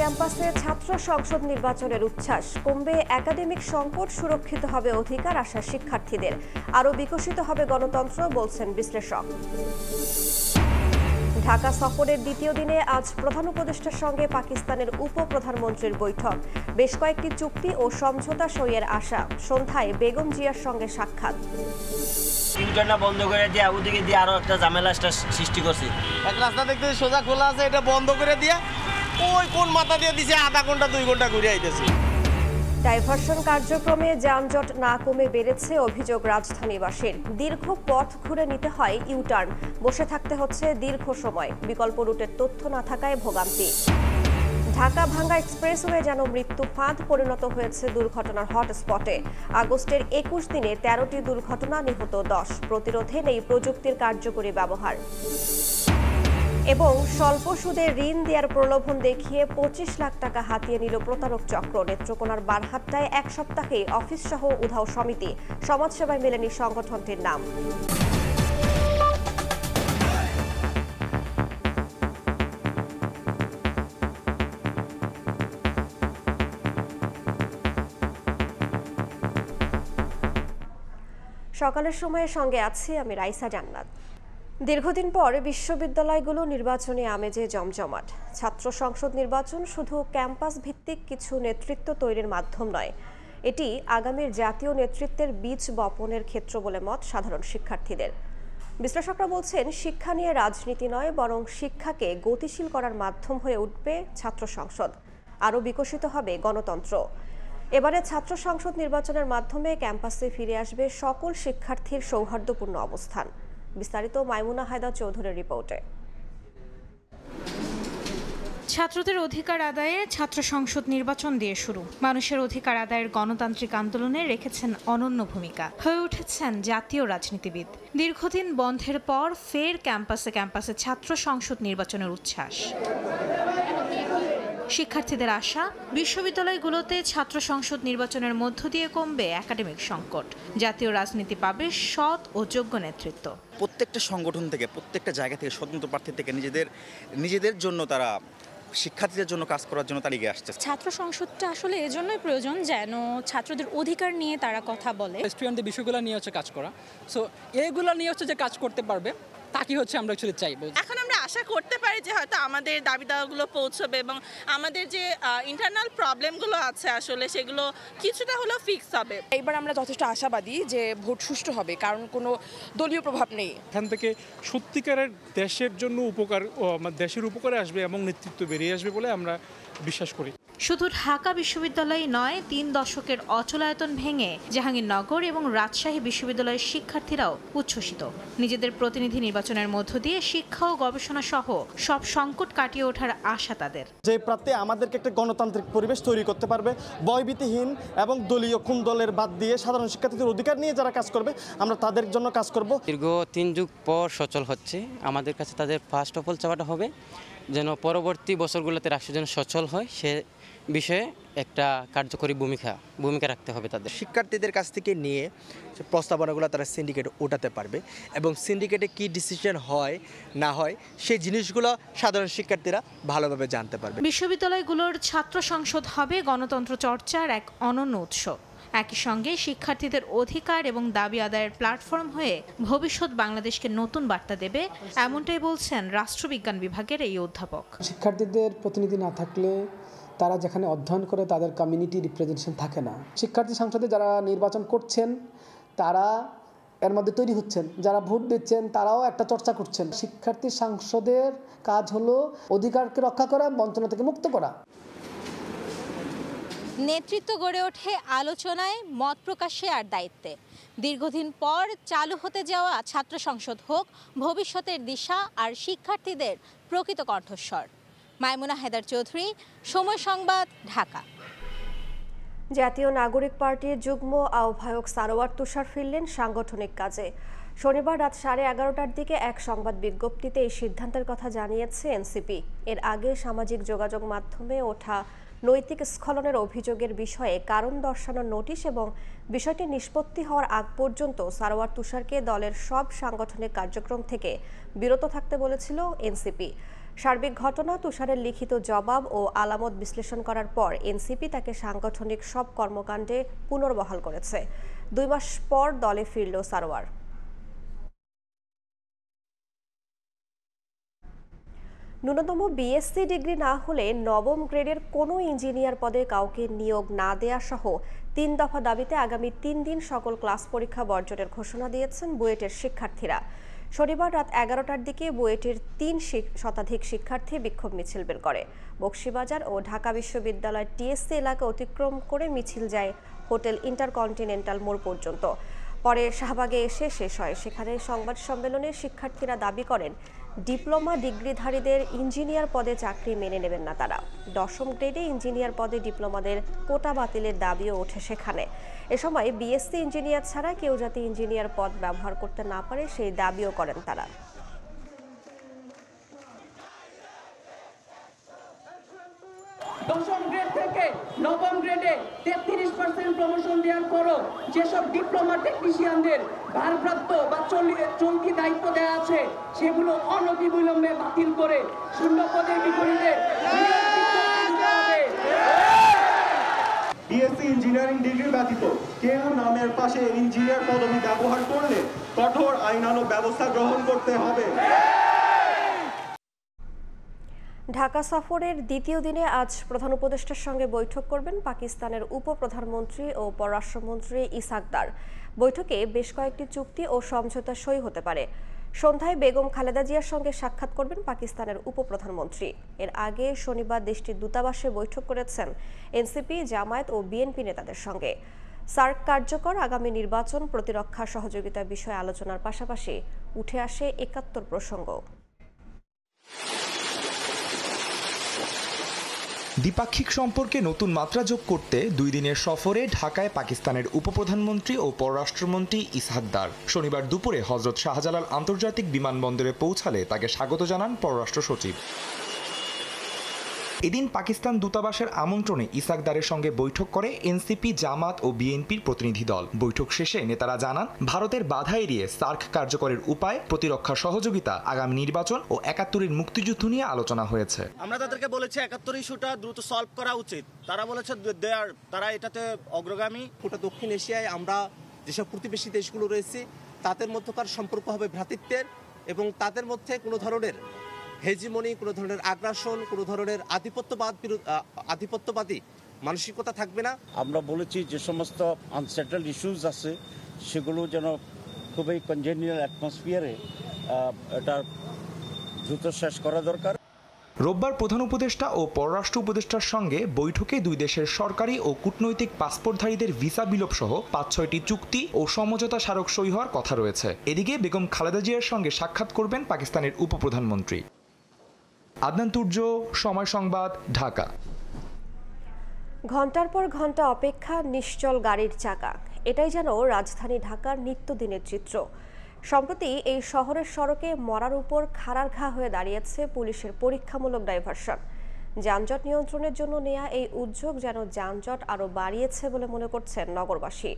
ক্যাম্পাসে ছাত্র সংসদ নির্বাচনের উচ্ছ্বাস, কমবে একাডেমিক সংকট, সুরক্ষিত হবে অধিকার আশা শিক্ষার্থীদের, আরও বিকশিত হবে গণতন্ত্র বলছেন বিশ্লেষক। ঢাকা সফরের দ্বিতীয় দিনে আজ প্রধান উপদেষ্টার সঙ্গে পাকিস্তানের উপপ্রধানমন্ত্রীর বৈঠক, বেশ কয়েকটি চুক্তি ও সমঝোতা সইয়ের আশা। সন্ধ্যায় বেগম জিয়ার সঙ্গে সাক্ষাৎ। ইউটার্নটা বন্ধ করে দিয়ে ওদিকে দিয়ে আরো একটা ঝামেলা সৃষ্টি করছে। এক রাস্তা দেখতে সোজা খোলা আছে, এটা বন্ধ করে দিয়ে ওই কোন মাথা দিয়ে দিছে, আধা ঘন্টা 2 ঘন্টা ঘুরে আইতেছে। ডাইভারশন কার্যক্রমে যানজট না কমে বেড়েছে অভিযোগ রাজধানীবাসীর। দীর্ঘ পথ ঘুরে নিতে হয় ইউটার্ন, বসে থাকতে হচ্ছে দীর্ঘ সময়, বিকল্প রুটের তথ্য না থাকায় ভোগান্তি। ঢাকা ভাঙ্গা এক্সপ্রেসওয়ে যেন মৃত্যু ফাঁদ পরিণত হয়েছে দুর্ঘটনার হটস্পটে। আগস্টের 21 দিনে 13টি দুর্ঘটনা, নিহত 10। প্রতিরোধে নেই প্রযুক্তির কার্যকরী ব্যবহার। এবং স্বল্প সুদে ঋণ দেওয়ার প্রলোভন দেখিয়ে 25 লাখ টাকা হাতিয়ে নিল প্রতারক চক্র। নেত্রকোনার বারহাট্টায় 1 সপ্তাহে অফিস সহ উধাও সমিতি, সমাজসেবায় মেলেনি সংগঠনটির নাম। সকালের সময়ের সঙ্গে আছি আমি রাইসা জান্নাত। দীর্ঘদিন পর বিশ্ববিদ্যালয়গুলো নির্বাচনী আমেজে জমজমাট। ছাত্র সংসদ নির্বাচন শুধু ক্যাম্পাস ভিত্তিক কিছু নেতৃত্ব তৈরির মাধ্যম নয়, এটি আগামীর জাতীয় নেতৃত্বের বীজ বপনের ক্ষেত্র বলে মত সাধারণ শিক্ষার্থীদের। বিশ্লেষকরা বলছেন, শিক্ষা নিয়ে রাজনীতি নয়, বরং শিক্ষাকে গতিশীল করার মাধ্যম হয়ে উঠবে ছাত্র সংসদ, আরও বিকশিত হবে গণতন্ত্র। এবারে ছাত্র সংসদ নির্বাচনের মাধ্যমে ক্যাম্পাসে ফিরে আসবে সকল শিক্ষার্থীর সৌহার্দ্যপূর্ণ অবস্থান। বিস্তারিত মাইমুনা হায়দার চৌধুরীর রিপোর্টে। ছাত্রদের অধিকার আদায়ে ছাত্র সংসদ নির্বাচন দিয়ে শুরু। মানুষের অধিকার আদায়ের গণতান্ত্রিক আন্দোলনে রেখেছেন অনন্য ভূমিকা, হয়ে উঠেছেন জাতীয় রাজনীতিবিদ। দীর্ঘদিন বন্ধের পর ফের ক্যাম্পাসে ছাত্র সংসদ নির্বাচনের উচ্ছ্বাস। শিক্ষার্থীদের আশা, বিশ্ববিদ্যালয়গুলোতে ছাত্র সংসদ নির্বাচনের মধ্য দিয়ে কমবে একাডেমিক সংকট, জাতীয় রাজনীতি পাবে সৎ ও যোগ্য নেতৃত্ব। প্রত্যেকটা সংগঠন থেকে, প্রত্যেকটা জায়গা থেকে, স্বতন্ত্র প্রার্থী থেকে নিজেদের জন্য তারা শিক্ষার্থীদের জন্য কাজ করার জন্য তারা এগিয়ে আসছে। ছাত্র সংসদটা আসলে এজন্যই প্রয়োজন যেন ছাত্রদের অধিকার নিয়ে তারা কথা বলে। স্টুডেন্টদের বিষয়গুলো নিয়ে কাজ করা, সো এইগুলো নিয়ে যে কাজ করতে পারবে তাকে আমরা অ্যাকচুয়ালি চাইবো। এখন আমরা আশা করতে পারি যে হয়তো আমাদের দাবি দাওয়াগুলো পৌঁছবে এবং আমাদের যে ইন্টারনাল প্রবলেমগুলো আছে আসলে সেগুলো কিছুটা হলেও ফিক্স হবে। এবার আমরা যথেষ্ট আশাবাদী যে ভোট সুষ্ঠু হবে, কারণ কোনো দলীয় প্রভাব নেই। এখান থেকে সত্যিকারের দেশের জন্য দেশের উপকারে আসবে এবং নেতৃত্ব বেরিয়ে আসবে বলে আমরা বিশ্বাস করি। শুধু ঢাকা বিশ্ববিদ্যালয় নয়, 3 দশকের অচলায়তন ভেঙে জাহাঙ্গীরনগর এবং রাজশাহী বিশ্ববিদ্যালয়ের শিক্ষার্থীরাও উচ্ছ্বসিত। নিজেদের প্রতিনিধি নির্বাচনের মধ্য দিয়ে শিক্ষা ও গবেষণা সহ সব সংকট কাটিয়ে ওঠার আশা তাদের। যে প্রার্থী আমাদেরকে একটা গণতান্ত্রিক পরিবেশ তৈরি করতে পারবে, ভয়ভীতিহীন এবং দলীয় কোন দলের বাদ দিয়ে সাধারণ শিক্ষার্থীদের অধিকার নিয়ে যারা কাজ করবে, আমরা তাদের জন্য কাজ করব। দীর্ঘ 3 যুগ পর সচল হচ্ছে, আমাদের কাছে তাদের ফার্স্ট অফ অল চাওয়াটা হবে যেন পরবর্তী বছরগুলোতে রাষ্ট্র যেন সচল হয়, সে বিষয়ে একটা কার্যকরী ভূমিকা রাখতে হবে তাদের। শিক্ষার্থীদের কাছ থেকে নিয়ে প্রস্তাবনাগুলো তারা সিন্ডিকেটে ওঠাতে পারবে এবং সিন্ডিকেটে কি ডিসিশন হয় না হয় সেই জিনিসগুলো সাধারণ শিক্ষার্থীরা ভালোভাবে জানতে পারবে। বিশ্ববিদ্যালয়গুলোর ছাত্র সংসদ হবে গণতন্ত্র চর্চার এক অনন্য উৎস, একই সঙ্গে শিক্ষার্থীদের অধিকার এবং দাবি আদায়ের প্ল্যাটফর্ম হয়ে ভবিষ্যৎ বাংলাদেশকে নতুন বার্তা দেবে, এমনটাই বলছেন রাষ্ট্রবিজ্ঞান বিভাগের এই অধ্যাপক। শিক্ষার্থীদের প্রতিনিধি না থাকলে তারা যেখানে অধ্যয়ন করে তাদের কমিউনিটি রিপ্রেজেন্টেশন থাকে না। শিক্ষার্থী সংসদে যারা নির্বাচন করছেন তারা এর মধ্যে তৈরি হচ্ছেন, যারা ভোট দিচ্ছেন তারাও একটা চর্চা করছেন। শিক্ষার্থী সংসদের কাজ হলো অধিকারকে রক্ষা করা, বঞ্চনা থেকে মুক্ত করা। নেতৃত্ব গড়ে ওঠে আলোচনায়, মত প্রকাশে আর দায়িত্বে। দীর্ঘদিন পর চালু হতে যাওয়া ছাত্র সংসদ হোক ভবিষ্যতের দিশা আর শিক্ষার্থীদের প্রকৃত কণ্ঠস্বর। মাইমুনা হায়দার চৌধুরী, সময় সংবাদ, ঢাকা। জাতীয় নাগরিক পার্টির যুগ্ম আহ্বায়ক সারোয়ার তুষার ফিরলেন সাংগঠনিক কাজে। শনিবার রাত 11:30টার দিকে এক সংবাদ বিজ্ঞপ্তিতে এই সিদ্ধান্তের কথা জানিয়েছে এনসিপি। এর আগে সামাজিক যোগাযোগ মাধ্যমে ওঠা নৈতিক স্খলনের অভিযোগের বিষয়ে কারণ দর্শানোর নোটিশ এবং বিষয়টি নিষ্পত্তি হওয়ার আগ পর্যন্ত সারোয়ার তুষারকে দলের সব সাংগঠনিক কার্যক্রম থেকে বিরত থাকতে বলেছিল এনসিপি। সার্বিক ঘটনা তুষারের লিখিত জবাব ও আলামত বিশ্লেষণ করার পর এনসিপি তাকে সাংগঠনিক সব কর্মকাণ্ডে পুনর্বহাল করেছে। 2 মাস পর দলে ফিরল সারোয়ার। ন্যূনতম বিএসসি ডিগ্রি না হলে নবম গ্রেডের কোনো ইঞ্জিনিয়ার পদে কাউকে নিয়োগ না দেয়া সহ 3 দফা দাবিতে আগামী 3 দিন সকল ক্লাস পরীক্ষা বর্জনের ঘোষণা দিয়েছেন বুয়েটের শিক্ষার্থীরা। শনিবার রাত 11টার দিকে বুয়েটের 3 শতাধিক শিক্ষার্থী বিক্ষোভ মিছিল বের করে। বকশীবাজার ও ঢাকা বিশ্ববিদ্যালয় টিএসসি এলাকা অতিক্রম করে মিছিল যায় হোটেল ইন্টারকন্টিনেন্টাল মোড় পর্যন্ত। পরে শাহবাগে এসে শেষ হয়। সেখানে সংবাদ সম্মেলনে শিক্ষার্থীরা দাবি করেন ডিপ্লোমা ডিগ্রিধারীদের ইঞ্জিনিয়ার পদে চাকরি মেনে নেবেন না তারা। 10ম গ্রেডে ইঞ্জিনিয়ার পদে ডিপ্লোমাদের কোটা বাতিলের দাবিও ওঠে সেখানে। এ সময় বিএসসি ইঞ্জিনিয়ার ছাড়া কেউ যাতে ইঞ্জিনিয়ার পদ ব্যবহার করতে না পারে সেই দাবিও করেন তারা। দশম গ্রেড থেকে নবম গ্রেডে 33% প্রমোশন দেওয়ার পরও যেসব ডিপ্লোমা টেকনিশিয়ানদের ভারপ্রাপ্ত বা চলতি দায়িত্ব দেওয়া আছে সেগুলো অনতিবিলম্বে বাতিল করে শূন্য পদের বিপরীতে বিএসসি ইঞ্জিনিয়ারিং ডিগ্রি ব্যতীত কেউ নামের পাশে ইঞ্জিনিয়ার পদবি ব্যবহার করলে কঠোর আইনানুগ ব্যবস্থা গ্রহণ করতে হবে। ঢাকা সফরের দ্বিতীয় দিনে আজ প্রধান উপদেষ্টার সঙ্গে বৈঠক করবেন পাকিস্তানের উপপ্রধানমন্ত্রী ও পররাষ্ট্রমন্ত্রী ইসহাক দার। বৈঠকে বেশ কয়েকটি চুক্তি ও সমঝোতা সই হতে পারে। সন্ধ্যায় বেগম খালেদা জিয়ার সঙ্গে সাক্ষাৎ করবেন পাকিস্তানের উপপ্রধানমন্ত্রী। এর আগে শনিবার দেশটির দূতাবাসে বৈঠক করেছেন এনসিপি, জামায়াত ও বিএনপি নেতাদের সঙ্গে। সার্ক কার্যকর, আগামী নির্বাচন, প্রতিরক্ষা সহযোগিতা বিষয়ে আলোচনার পাশাপাশি উঠে আসে ৭১ প্রসঙ্গ। দ্বিপাক্ষিক সম্পর্কে নতুন মাত্রা যোগ করতে 2 দিনের সফরে ঢাকায় পাকিস্তানের উপপ্রধানমন্ত্রী ও পররাষ্ট্রমন্ত্রী ইসহাক দার। শনিবার দুপুরে হযরত শাহজালাল আন্তর্জাতিক বিমানবন্দরে পৌঁছালে তাকে স্বাগত জানান পররাষ্ট্র সচিব। এদিন পাকিস্তান দূতাবাসের আমন্ত্রণে ইসহাক দারের সঙ্গে বৈঠক করে এনসিপি, জামাত ও বিএনপির প্রতিনিধি দল। বৈঠক শেষে নেতারা জানান ভারতের বাধা এড়িয়ে সার্ক কার্যকরের উপায়, প্রতিরক্ষা সহযোগিতা, আগামী নির্বাচন ও ৭১-এর মুক্তিযুদ্ধ নিয়ে আলোচনা হয়েছে। আমরা তাদেরকে বলেছি ৭১ ইস্যুটা দ্রুত সলভ করা উচিত। তারা বলেছে তারা এটাতে অগ্রগামী। গোটা দক্ষিণ এশিয়ায় আমরা যেসব প্রতিবেশী দেশগুলো রয়েছে তাদের মধ্যকার সম্পর্ক হবে ভ্রাতৃত্বের এবং তাদের মধ্যে কোনো ধরনের হেজিমনি, কোনো ধরনের আগ্রাসন, কোনো ধরনের আধিপত্যবাদী মানসিকতা থাকবে না। আমরা বলেছি যে সমস্ত আনসেটেলড ইস্যুস আছে সেগুলো যেন খুবই কনজেনিয়াল অ্যাটমসফিয়ারে এটা দ্রুত শেষ করা দরকার। রোববার প্রধান উপদেষ্টা ও পররাষ্ট্র উপদেষ্টার সঙ্গে বৈঠকে 2 দেশের সরকারি ও কূটনৈতিক পাসপোর্টধারীদের ভিসা বিলোপ সহ 5-6টি চুক্তি ও সমঝোতা স্মারক সই হওয়ার কথা রয়েছে। এদিকে বেগম খালেদা জিয়ার সঙ্গে সাক্ষাৎ করবেন পাকিস্তানের উপপ্রধানমন্ত্রী। আদনান তুর্য, সময় সংবাদ, ঢাকা। ঘন্টার পর ঘন্টা অপেক্ষা, নিশ্চল গাড়ির চাকা, এটাই যেন রাজধানী ঢাকার নিত্যদিনের চিত্র। সম্প্রতি এই শহরের সড়কে মরার উপর খাড়ার ঘা হয়ে দাঁড়িয়েছে পুলিশের পরীক্ষামূলক ডাইভারশন। যানজট নিয়ন্ত্রণের জন্য নেয়া এই উদ্যোগ যেন যানজট আরও বাড়িয়েছে বলে মনে করছেন নগরবাসী।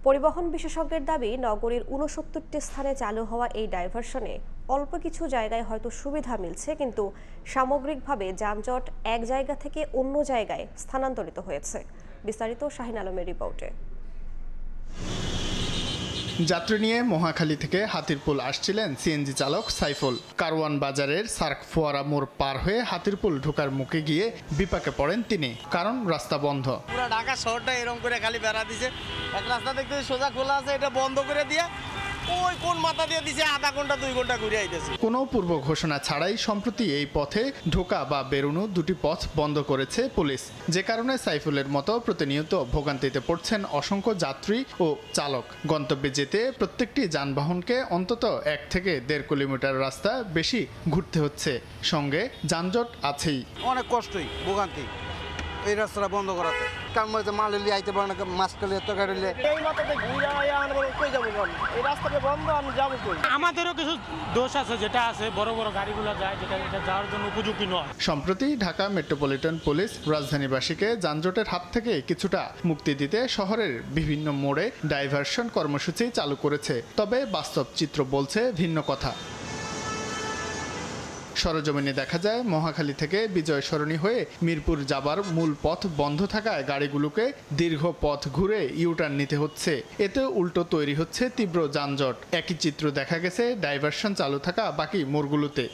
পরিবহন বিশেষজ্ঞের দাবি, নগরীর ৬৯টি স্থানে চালু হওয়া এই ডাইভারশনে অল্প কিছু জায়গায় হয়তো সুবিধা মিলছে, কিন্তু সামগ্রিকভাবে যানজট এক জায়গা থেকে অন্য জায়গায় স্থানান্তরিত হয়েছে। বিস্তারিত শাহিন আলমের রিপোর্টে। যাত্রী নিয়ে মহাখালী থেকে হাতিরপুল আসছিলেন সিএনজি চালক সাইফুল। কারওয়ান বাজারের সার্ক ফোয়ারা মোড় পার হয়ে হাতিরপুল ঢোকার মুখে গিয়ে বিপাকে পড়েন তিনি, কারণ রাস্তা বন্ধ। পুরো ঢাকা শহরটা এরকম করে খালি বেড়া দিছে। এক রাস্তা দেখতে সোজা খোলা আছে, এটা বন্ধ করে দিয়ে ওই কোন মাথা দিয়ে দিছে, আধা ঘন্টা 2 ঘন্টা ঘুরে আইতেছে। কোনো পূর্ব ঘোষণা ছাড়াই সম্প্রতি এই পথে ঢোকা বা বেরোনো 2টি পথ বন্ধ করেছে পুলিশ, যে কারণে সাইফুলের মতো প্রতিনিয়ত ভোগান্তিতে পড়ছেন অসংখ্য যাত্রী ও চালক। গন্তব্যে যেতে প্রত্যেকটি যানবাহনকে অন্তত 1 থেকে 1.5 কিলোমিটার রাস্তা বেশি ঘুরতে হচ্ছে, সঙ্গে যানজট আছেই। অনেক কষ্টই, ভোগান্তি এই রাস্তাটা বন্ধ করাতে। কারণ মাল লিয়ে আইতে পারে না, মাছ কালে তরকারি এই মাথাতে ঘুরে আনবো, কই যাবো? এই রাস্তাটা বন্ধ, আমি যাবো কই? আমাদেরও কিছু দোষ আছে, যেটা আছে বড় বড় গাড়িগুলো যায়, যেটা এটা যাওয়ার জন্য উপযোগী নয়। সম্প্রতি ঢাকা মেট্রোপলিটন পুলিশ রাজধানীবাসীকে যানজটের হাত থেকে কিছুটা মুক্তি দিতে শহরের বিভিন্ন মোড়ে ডাইভারশন কর্মসূচি চালু করেছে, তবে বাস্তব চিত্র বলছে ভিন্ন কথা। সরজমিনে দেখা যায় মহাখালী থেকে বিজয় সরণি হয়ে মিরপুর যাবার মূল পথ বন্ধ থাকায় গাড়িগুলোকে দীর্ঘ পথ ঘুরে ইউটার্ন নিতে হচ্ছে। এতে উল্টো তৈরি হচ্ছে তীব্র যানজট। একই চিত্র দেখা গেছে ডাইভারশন চালু থাকা বাকি মোড়গুলোতে।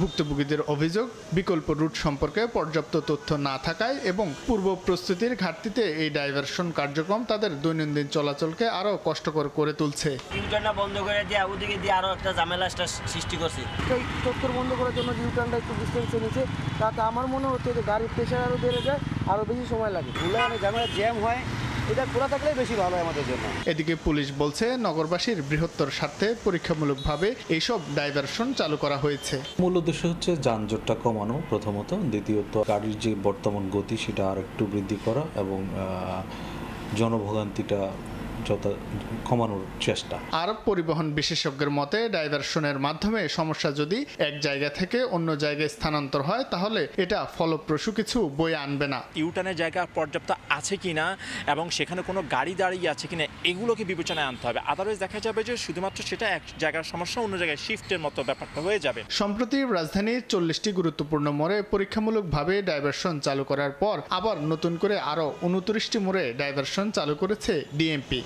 ভুক্তভোগীদের অভিযোগ, বিকল্প রুট সম্পর্কে পর্যাপ্ত তথ্য না থাকায় এবং পূর্ব প্রস্তুতির ঘাটতিতে এই ডাইভারশন কার্যক্রম তাদের দৈনন্দিন চলাচলকে আরও কষ্টকর করে তুলছে। ইউটার্নটা বন্ধ করে দিয়ে ওদিকে দিয়ে আরও একটা ঝামেলা সৃষ্টি করছে। এই চত্বর বন্ধ করার জন্য ইউটার্নটা একটু ডিস্টেন্সে নিচ্ছে, তাতে আমার মনে হচ্ছে যে গাড়ির প্রেশার আরও বেড়ে যায়, আরও বেশি সময় লাগে। অনেক ঝামেলা জ্যাম হয়, এটা খোলা থাকলেই বেশি ভালো হয় আমাদের জন্য। এদিকে পুলিশ বলছে নগরবাসীর বৃহত্তর স্বার্থে পরীক্ষামূলকভাবে এইসব ডাইভারশন চালু করা হয়েছে। মূল উদ্দেশ্য হচ্ছে যানজটটা কমানো প্রথমত, দ্বিতীয়ত গাড়ির যে বর্তমান গতি সেটা আর একটু বৃদ্ধি করা এবং জনভোগান্তিটা কমানোর চেষ্টা। আর পরিবহন বিশেষজ্ঞের মতে ডাইভারশনের মাধ্যমে সমস্যা যদি এক জায়গা থেকে অন্য জায়গায় স্থানান্তর হয় তাহলে এটা ফলপ্রসূ কিছু বয়ে আনবে না। ইউটার্নের জায়গা পর্যাপ্ত আছে কিনা এবং সেখানে কোনো গাড়ি দাঁড়িয়ে আছে কিনা এগুলোকে বিবেচনায় আনতে হবে। আদারওয়াইজ দেখা যাবে যে শুধুমাত্র সেটা এক জায়গার সমস্যা অন্য জায়গায় শিফটের মতো ব্যাপারটা হয়ে যাবে। সম্প্রতি রাজধানীর 40টি গুরুত্বপূর্ণ মোড়ে পরীক্ষামূলকভাবে ডাইভারশন চালু করার পর আবার নতুন করে আরও 29টি মোড়ে ডাইভারশন চালু করেছে ডিএমপি।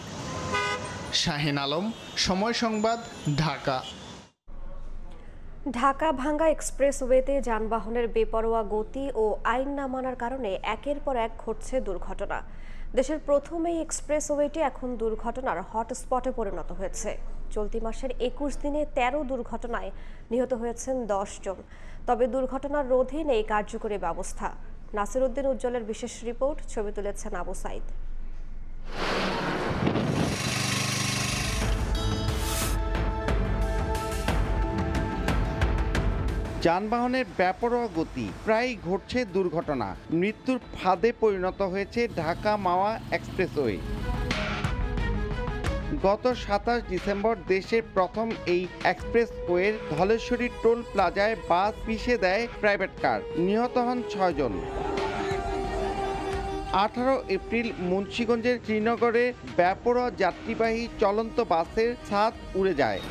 শাহিন আলম, সময় সংবাদ, ঢাকা। ঢাকা ভাঙ্গা এক্সপ্রেসওয়েতে যানবাহনের বেপরোয়া গতি ও আইন না মানার কারণে একের পর এক ঘটছে দুর্ঘটনা। দেশের প্রথম এই এক্সপ্রেসওয়েটি এখন দুর্ঘটনার হটস্পটে পরিণত হয়েছে। চলতি মাসের 21 দিনে 13 দুর্ঘটনায় নিহত হয়েছেন 10 জন। তবে দুর্ঘটনার রোধে নেই কার্যকরী ব্যবস্থা। নাসিরউদ্দিন উজ্জ্বলের বিশেষ রিপোর্ট, ছবি তুলেছেন আবু সাইদ। যানবাহনের বেপরোয়া গতি, প্রায় ঘটছে দুর্ঘটনা। মৃত্যুর ফাঁদে পরিণত হয়েছে ঢাকা মাওয়া এক্সপ্রেসওয়ে। গত 27 ডিসেম্বর দেশের প্রথম এই এক্সপ্রেসওয়ের ধলেশ্বরী টোল প্লাজায় বাস পিষে দেয় প্রাইভেট কার। নিহত হন 6 জন। 18 এপ্রিল মুন্সিগঞ্জের শ্রীনগরে বেপরোয়া যাত্রীবাহী চলন্ত বাসের ছাদ উড়ে যায়।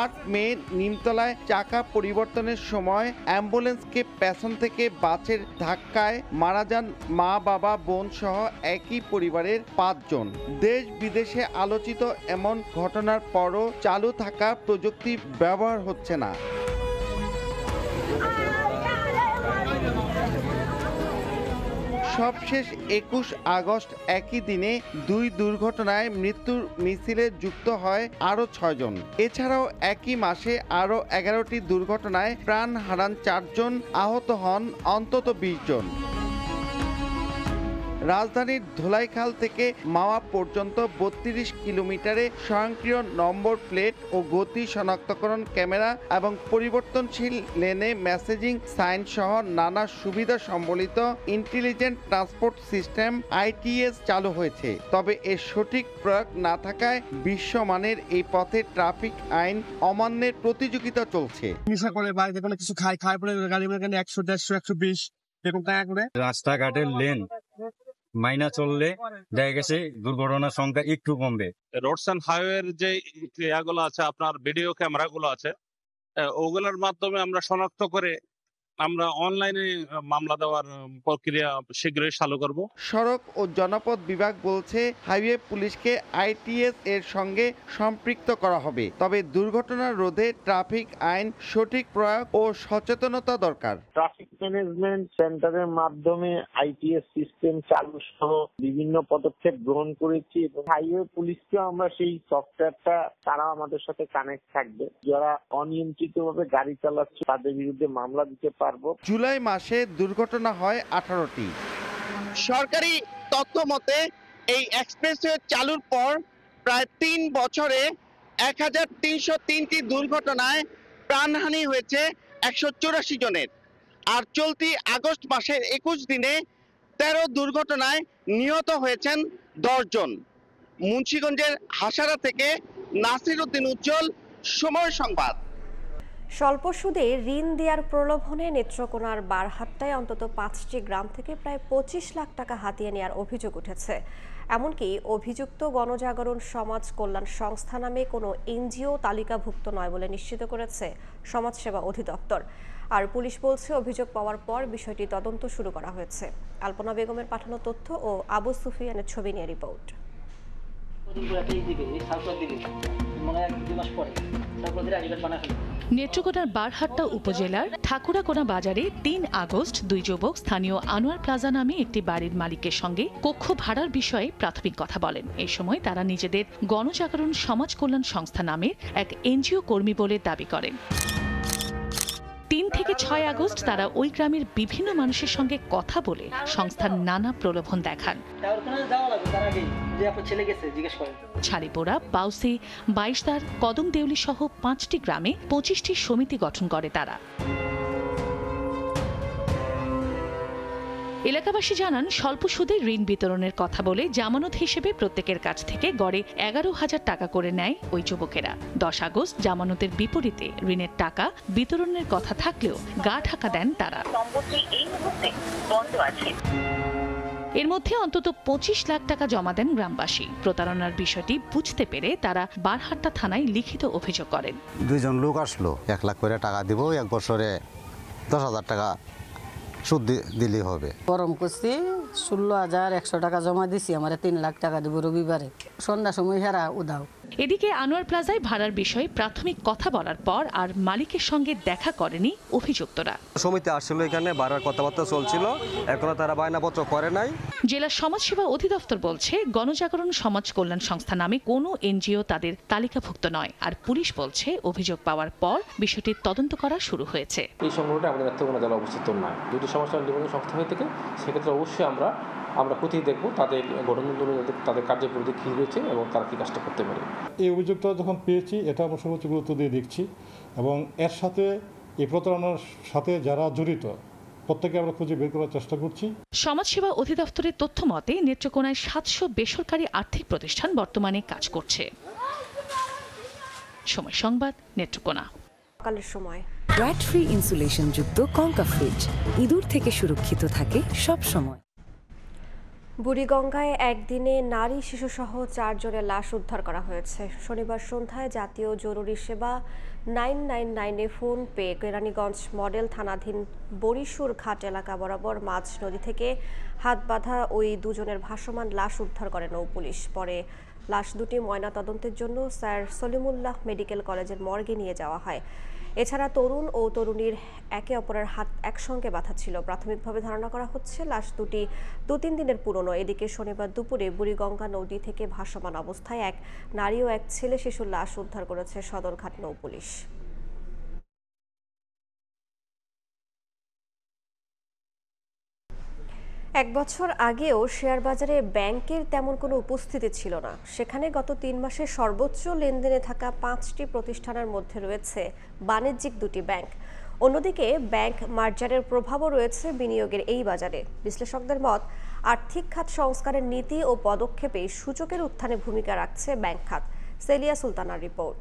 8 মে নিমতলায় চাকা পরিবর্তনের সময় অ্যাম্বুলেন্সকে পেছন থেকে বাসের ধাক্কায় মারা যান মা, বাবা, বোন সহ একই পরিবারের 5 জন। দেশ বিদেশে আলোচিত এমন ঘটনার পরও চালু থাকা প্রযুক্তি ব্যবহার হচ্ছে না। সবশেষ 21 আগস্ট একই দিনে 2 দুর্ঘটনায় মৃত্যুর মিছিলে যুক্ত হয় আরও 6 জন। এছাড়াও একই মাসে আরও 11টি দুর্ঘটনায় প্রাণ হারান 4 জন, আহত হন অন্তত 20 জন। রাজধানীর ধোলাইখাল থেকে মাওয়া পর্যন্ত 32 কিলোমিটারে স্বয়ংক্রিয় নম্বর প্লেট ও গতি শনাক্তকরণ ক্যামেরা এবং পরিবর্তনশীল লেনে মেসেজিং সাইন সহ নানা সুবিধা সম্বলিত ইন্টেলিজেন্ট ট্রান্সপোর্ট সিস্টেম ITS চালু হয়েছে। তবে এর সঠিক প্রয়োগ না থাকায় বিশ্বমানের এই পথে ট্রাফিক আইন অমান্যের প্রতিযোগিতা চলছে। নেশা করে বাড়িতে কোনো কিছু খায় পরে গাড়ি 100, 150, 120 এরকম টাকা করে। রাস্তাঘাটের লেন মাইনা চললে দেখা গেছে দুর্ঘটনার সংখ্যা একটু কমবে। রোডস অ্যান্ড হাইওয়ের যে ইয়াগুলো আছে, আপনার ভিডিও ক্যামেরাগুলো আছে, ওগুলোর মাধ্যমে আমরা শনাক্ত করে আমরা অনলাইনে মামলা দেওয়ার প্রক্রিয়া শীঘ্রই চালু করব। সড়ক ও জনপথ বিভাগ বলছে হাইওয়ে পুলিশকে ITS এর সঙ্গে সম্পৃক্ত করা হবে। তবে দুর্ঘটনা রোধে ট্রাফিক আইন সঠিক প্রয়োগ ও সচেতনতা দরকার। ট্রাফিক ম্যানেজমেন্ট সেন্টারের মাধ্যমে ITS সিস্টেম চালু সহ বিভিন্ন পদক্ষেপ গ্রহণ করেছি এবং হাইওয়ে পুলিশকেও আমরা সেই সফটওয়্যারটা তারা আমাদের সাথে কানেক্ট থাকবে। যারা অনিয়ন্ত্রিতভাবে গাড়ি চালাচ্ছে তাদের বিরুদ্ধে মামলা দিতে পারবো। জুলাই মাসে দুর্ঘটনা হয় 18টি। সরকারি তথ্য মতে এই এক্সপ্রেসওয়ে চালুর পর প্রায় 3 বছরে 1303টি দুর্ঘটনায় প্রাণহানি হয়েছে 184 জনের। আর চলতি আগস্ট মাসের 21 দিনে 13 দুর্ঘটনায় নিহত হয়েছেন 10 জন। মুন্সিগঞ্জের হাসারা থেকে নাসিরউদ্দিন উজ্জ্বল, সময় সংবাদ। স্বল্প সুদে ঋণ দেওয়ার প্রলোভনে নেত্রকোনার বারহাট্টায় অন্তত 5টি গ্রাম থেকে প্রায় 25 লাখ টাকা হাতিয়ে নেওয়ার অভিযোগ উঠেছে। এমনকি অভিযুক্ত গণজাগরণ সমাজ কল্যাণ সংস্থা নামে কোনো এনজিও তালিকাভুক্ত নয় বলে নিশ্চিত করেছে সমাজসেবা অধিদপ্তর। আর পুলিশ বলছে অভিযোগ পাওয়ার পর বিষয়টি তদন্ত শুরু করা হয়েছে। আলপনা বেগমের পাঠানো তথ্য ও আবু সুফিয়ানের ছবি নিয়ে রিপোর্ট। নেত্রকোনার বারহাট্টা উপজেলার ঠাকুরাকোনা বাজারে ৩ আগস্ট ২ যুবক স্থানীয় আনোয়ার প্লাজা নামে একটি বাড়ির মালিকের সঙ্গে কক্ষ ভাড়ার বিষয়ে প্রাথমিক কথা বলেন। এই সময় তারা নিজেদের গণজাগরণ সমাজ কল্যাণ সংস্থা নামের এক এনজিও কর্মী বলে দাবি করেন। ৩ থেকে ৬ আগস্ট তারা ওই গ্রামের বিভিন্ন মানুষের সঙ্গে কথা বলে সংস্থার নানা প্রলোভন দেখান। ছাড়িপোড়া, পাউসি, বাইশদার, কদম দেউলি সহ 5টি গ্রামে 25টি সমিতি গঠন করে তারা। এলাকাবাসী জানান স্বল্প সুদে ঋণ বিতরণের কথা বলে জামানত হিসেবে প্রত্যেকের কাছ থেকে গড়ে 11,000 টাকা করে নেয় ওই যুবকেরা। 10 আগস্ট জামানতের বিপরীতে ঋণের টাকা বিতরণের কথা থাকলেও গা ঢাকা দেন তারা। এর মধ্যে অন্তত 25 লাখ টাকা জমা দেন গ্রামবাসী। প্রতারণার বিষয়টি বুঝতে পেরে তারা বারহাট্টা থানায় লিখিত অভিযোগ করেন। 2 জন লোক আসলো, 1 লাখ করে টাকা দিব, 1 বছরে 10,000 টাকা সুদ দিলেই হবে। গরম করছি, 16,100 টাকা জমা দিছি, আমার 3 লাখ টাকা দিব রবিবারে। সন্ধ্যার সময় হেরা উদাও। এদিকে আনোয়ার প্লাজায় ভাড়ার বিষয়ে প্রাথমিক কথা বলার পর আর মালিকের সঙ্গে দেখা করেনি অভিযুক্তরা। সমিতি আসলে এখানে ভাড়ার কথাবার্তা চলছিল, এখনো তারা বায়নাপত্র করে নাই। জেলা সমাজসেবা অধিদপ্তর বলছে গণজাগরণ সমাজ কল্যাণ সংস্থা নামে কোনো এনজিও তাদের তালিকাভুক্ত নয়। আর পুলিশ বলছে অভিযোগ পাওয়ার পর বিষয়টি তদন্ত করা শুরু হয়েছে। এই সংগঠনটা আমাদের নেত্রকোনা জেলা অবস্থিত নয়, দুটি সমাজসেবা নিবন্ধন সংস্থা হয়ে থেকে সেক্ষেত্রে অবশ্যই আমরা কোথায় দেখব তাদের গঠন তাদের কার্যপরিধি কী রয়েছে এবং তারা কী কাজটা করতে পারে। এই অভিযোগটা যখন পেয়েছি এটা আমরা সর্বোচ্চ গুরুত্ব দিয়ে দেখছি এবং এর সাথে এই প্রতারণার সাথে যারা জড়িত প্রত্যেকে আমরা খুঁজে বের করার চেষ্টা করছি। সমাজসেবা অধিদপ্তরের তথ্য মতে নেত্রকোনায় 700 বেসরকারি আর্থিক প্রতিষ্ঠান বর্তমানে কাজ করছে। সময় সংবাদ, নেত্রকোনা। সকালের সময় রাট ফ্রি ইনসুলেশন যুক্ত কঙ্কা ফ্রিজ ইঁদুর থেকে সুরক্ষিত থাকে সব সময়। বুড়িগঙ্গায় একদিনে নারী শিশুসহ 4 জনের লাশ উদ্ধার করা হয়েছে। শনিবার সন্ধ্যায় জাতীয় জরুরি সেবা 999-এ ফোন পেয়ে কেরানীগঞ্জ মডেল থানাধীন বরিশুর ঘাট এলাকা বরাবর মাঝ নদী থেকে হাত বাঁধা ওই 2 জনের ভাসমান লাশ উদ্ধার করে নৌ পুলিশ। পরে লাশ দুটি ময়নাতদন্তের জন্য স্যার সলিমুল্লাহ মেডিকেল কলেজের মর্গে নিয়ে যাওয়া হয়। এছাড়া তরুণ ও তরুণীর একে অপরের হাত একসঙ্গে বাঁধা ছিল। প্রাথমিকভাবে ধারণা করা হচ্ছে লাশ দুটি 2-3 দিনের পুরনো। এদিকে শনিবার দুপুরে বুড়িগঙ্গা নদী থেকে ভাসমান অবস্থায় এক নারী ও এক ছেলে শিশুর লাশ উদ্ধার করেছে সদরঘাট নৌ পুলিশ। এক বছর আগেও শেয়ার বাজারে ব্যাংকের তেমন কোনো উপস্থিতি ছিল না। সেখানে গত 3 মাসে সর্বোচ্চ লেনদেনে থাকা 5টি প্রতিষ্ঠানের মধ্যে রয়েছে বাণিজ্যিক 2টি ব্যাংক। অন্যদিকে ব্যাংক মার্জারের প্রভাবও রয়েছে বিনিয়োগের এই বাজারে। বিশ্লেষকদের মত, আর্থিক খাত সংস্কারের নীতি ও পদক্ষেপে সূচকের উত্থানে ভূমিকা রাখছে ব্যাংক খাত। সেলিয়া সুলতানার রিপোর্ট।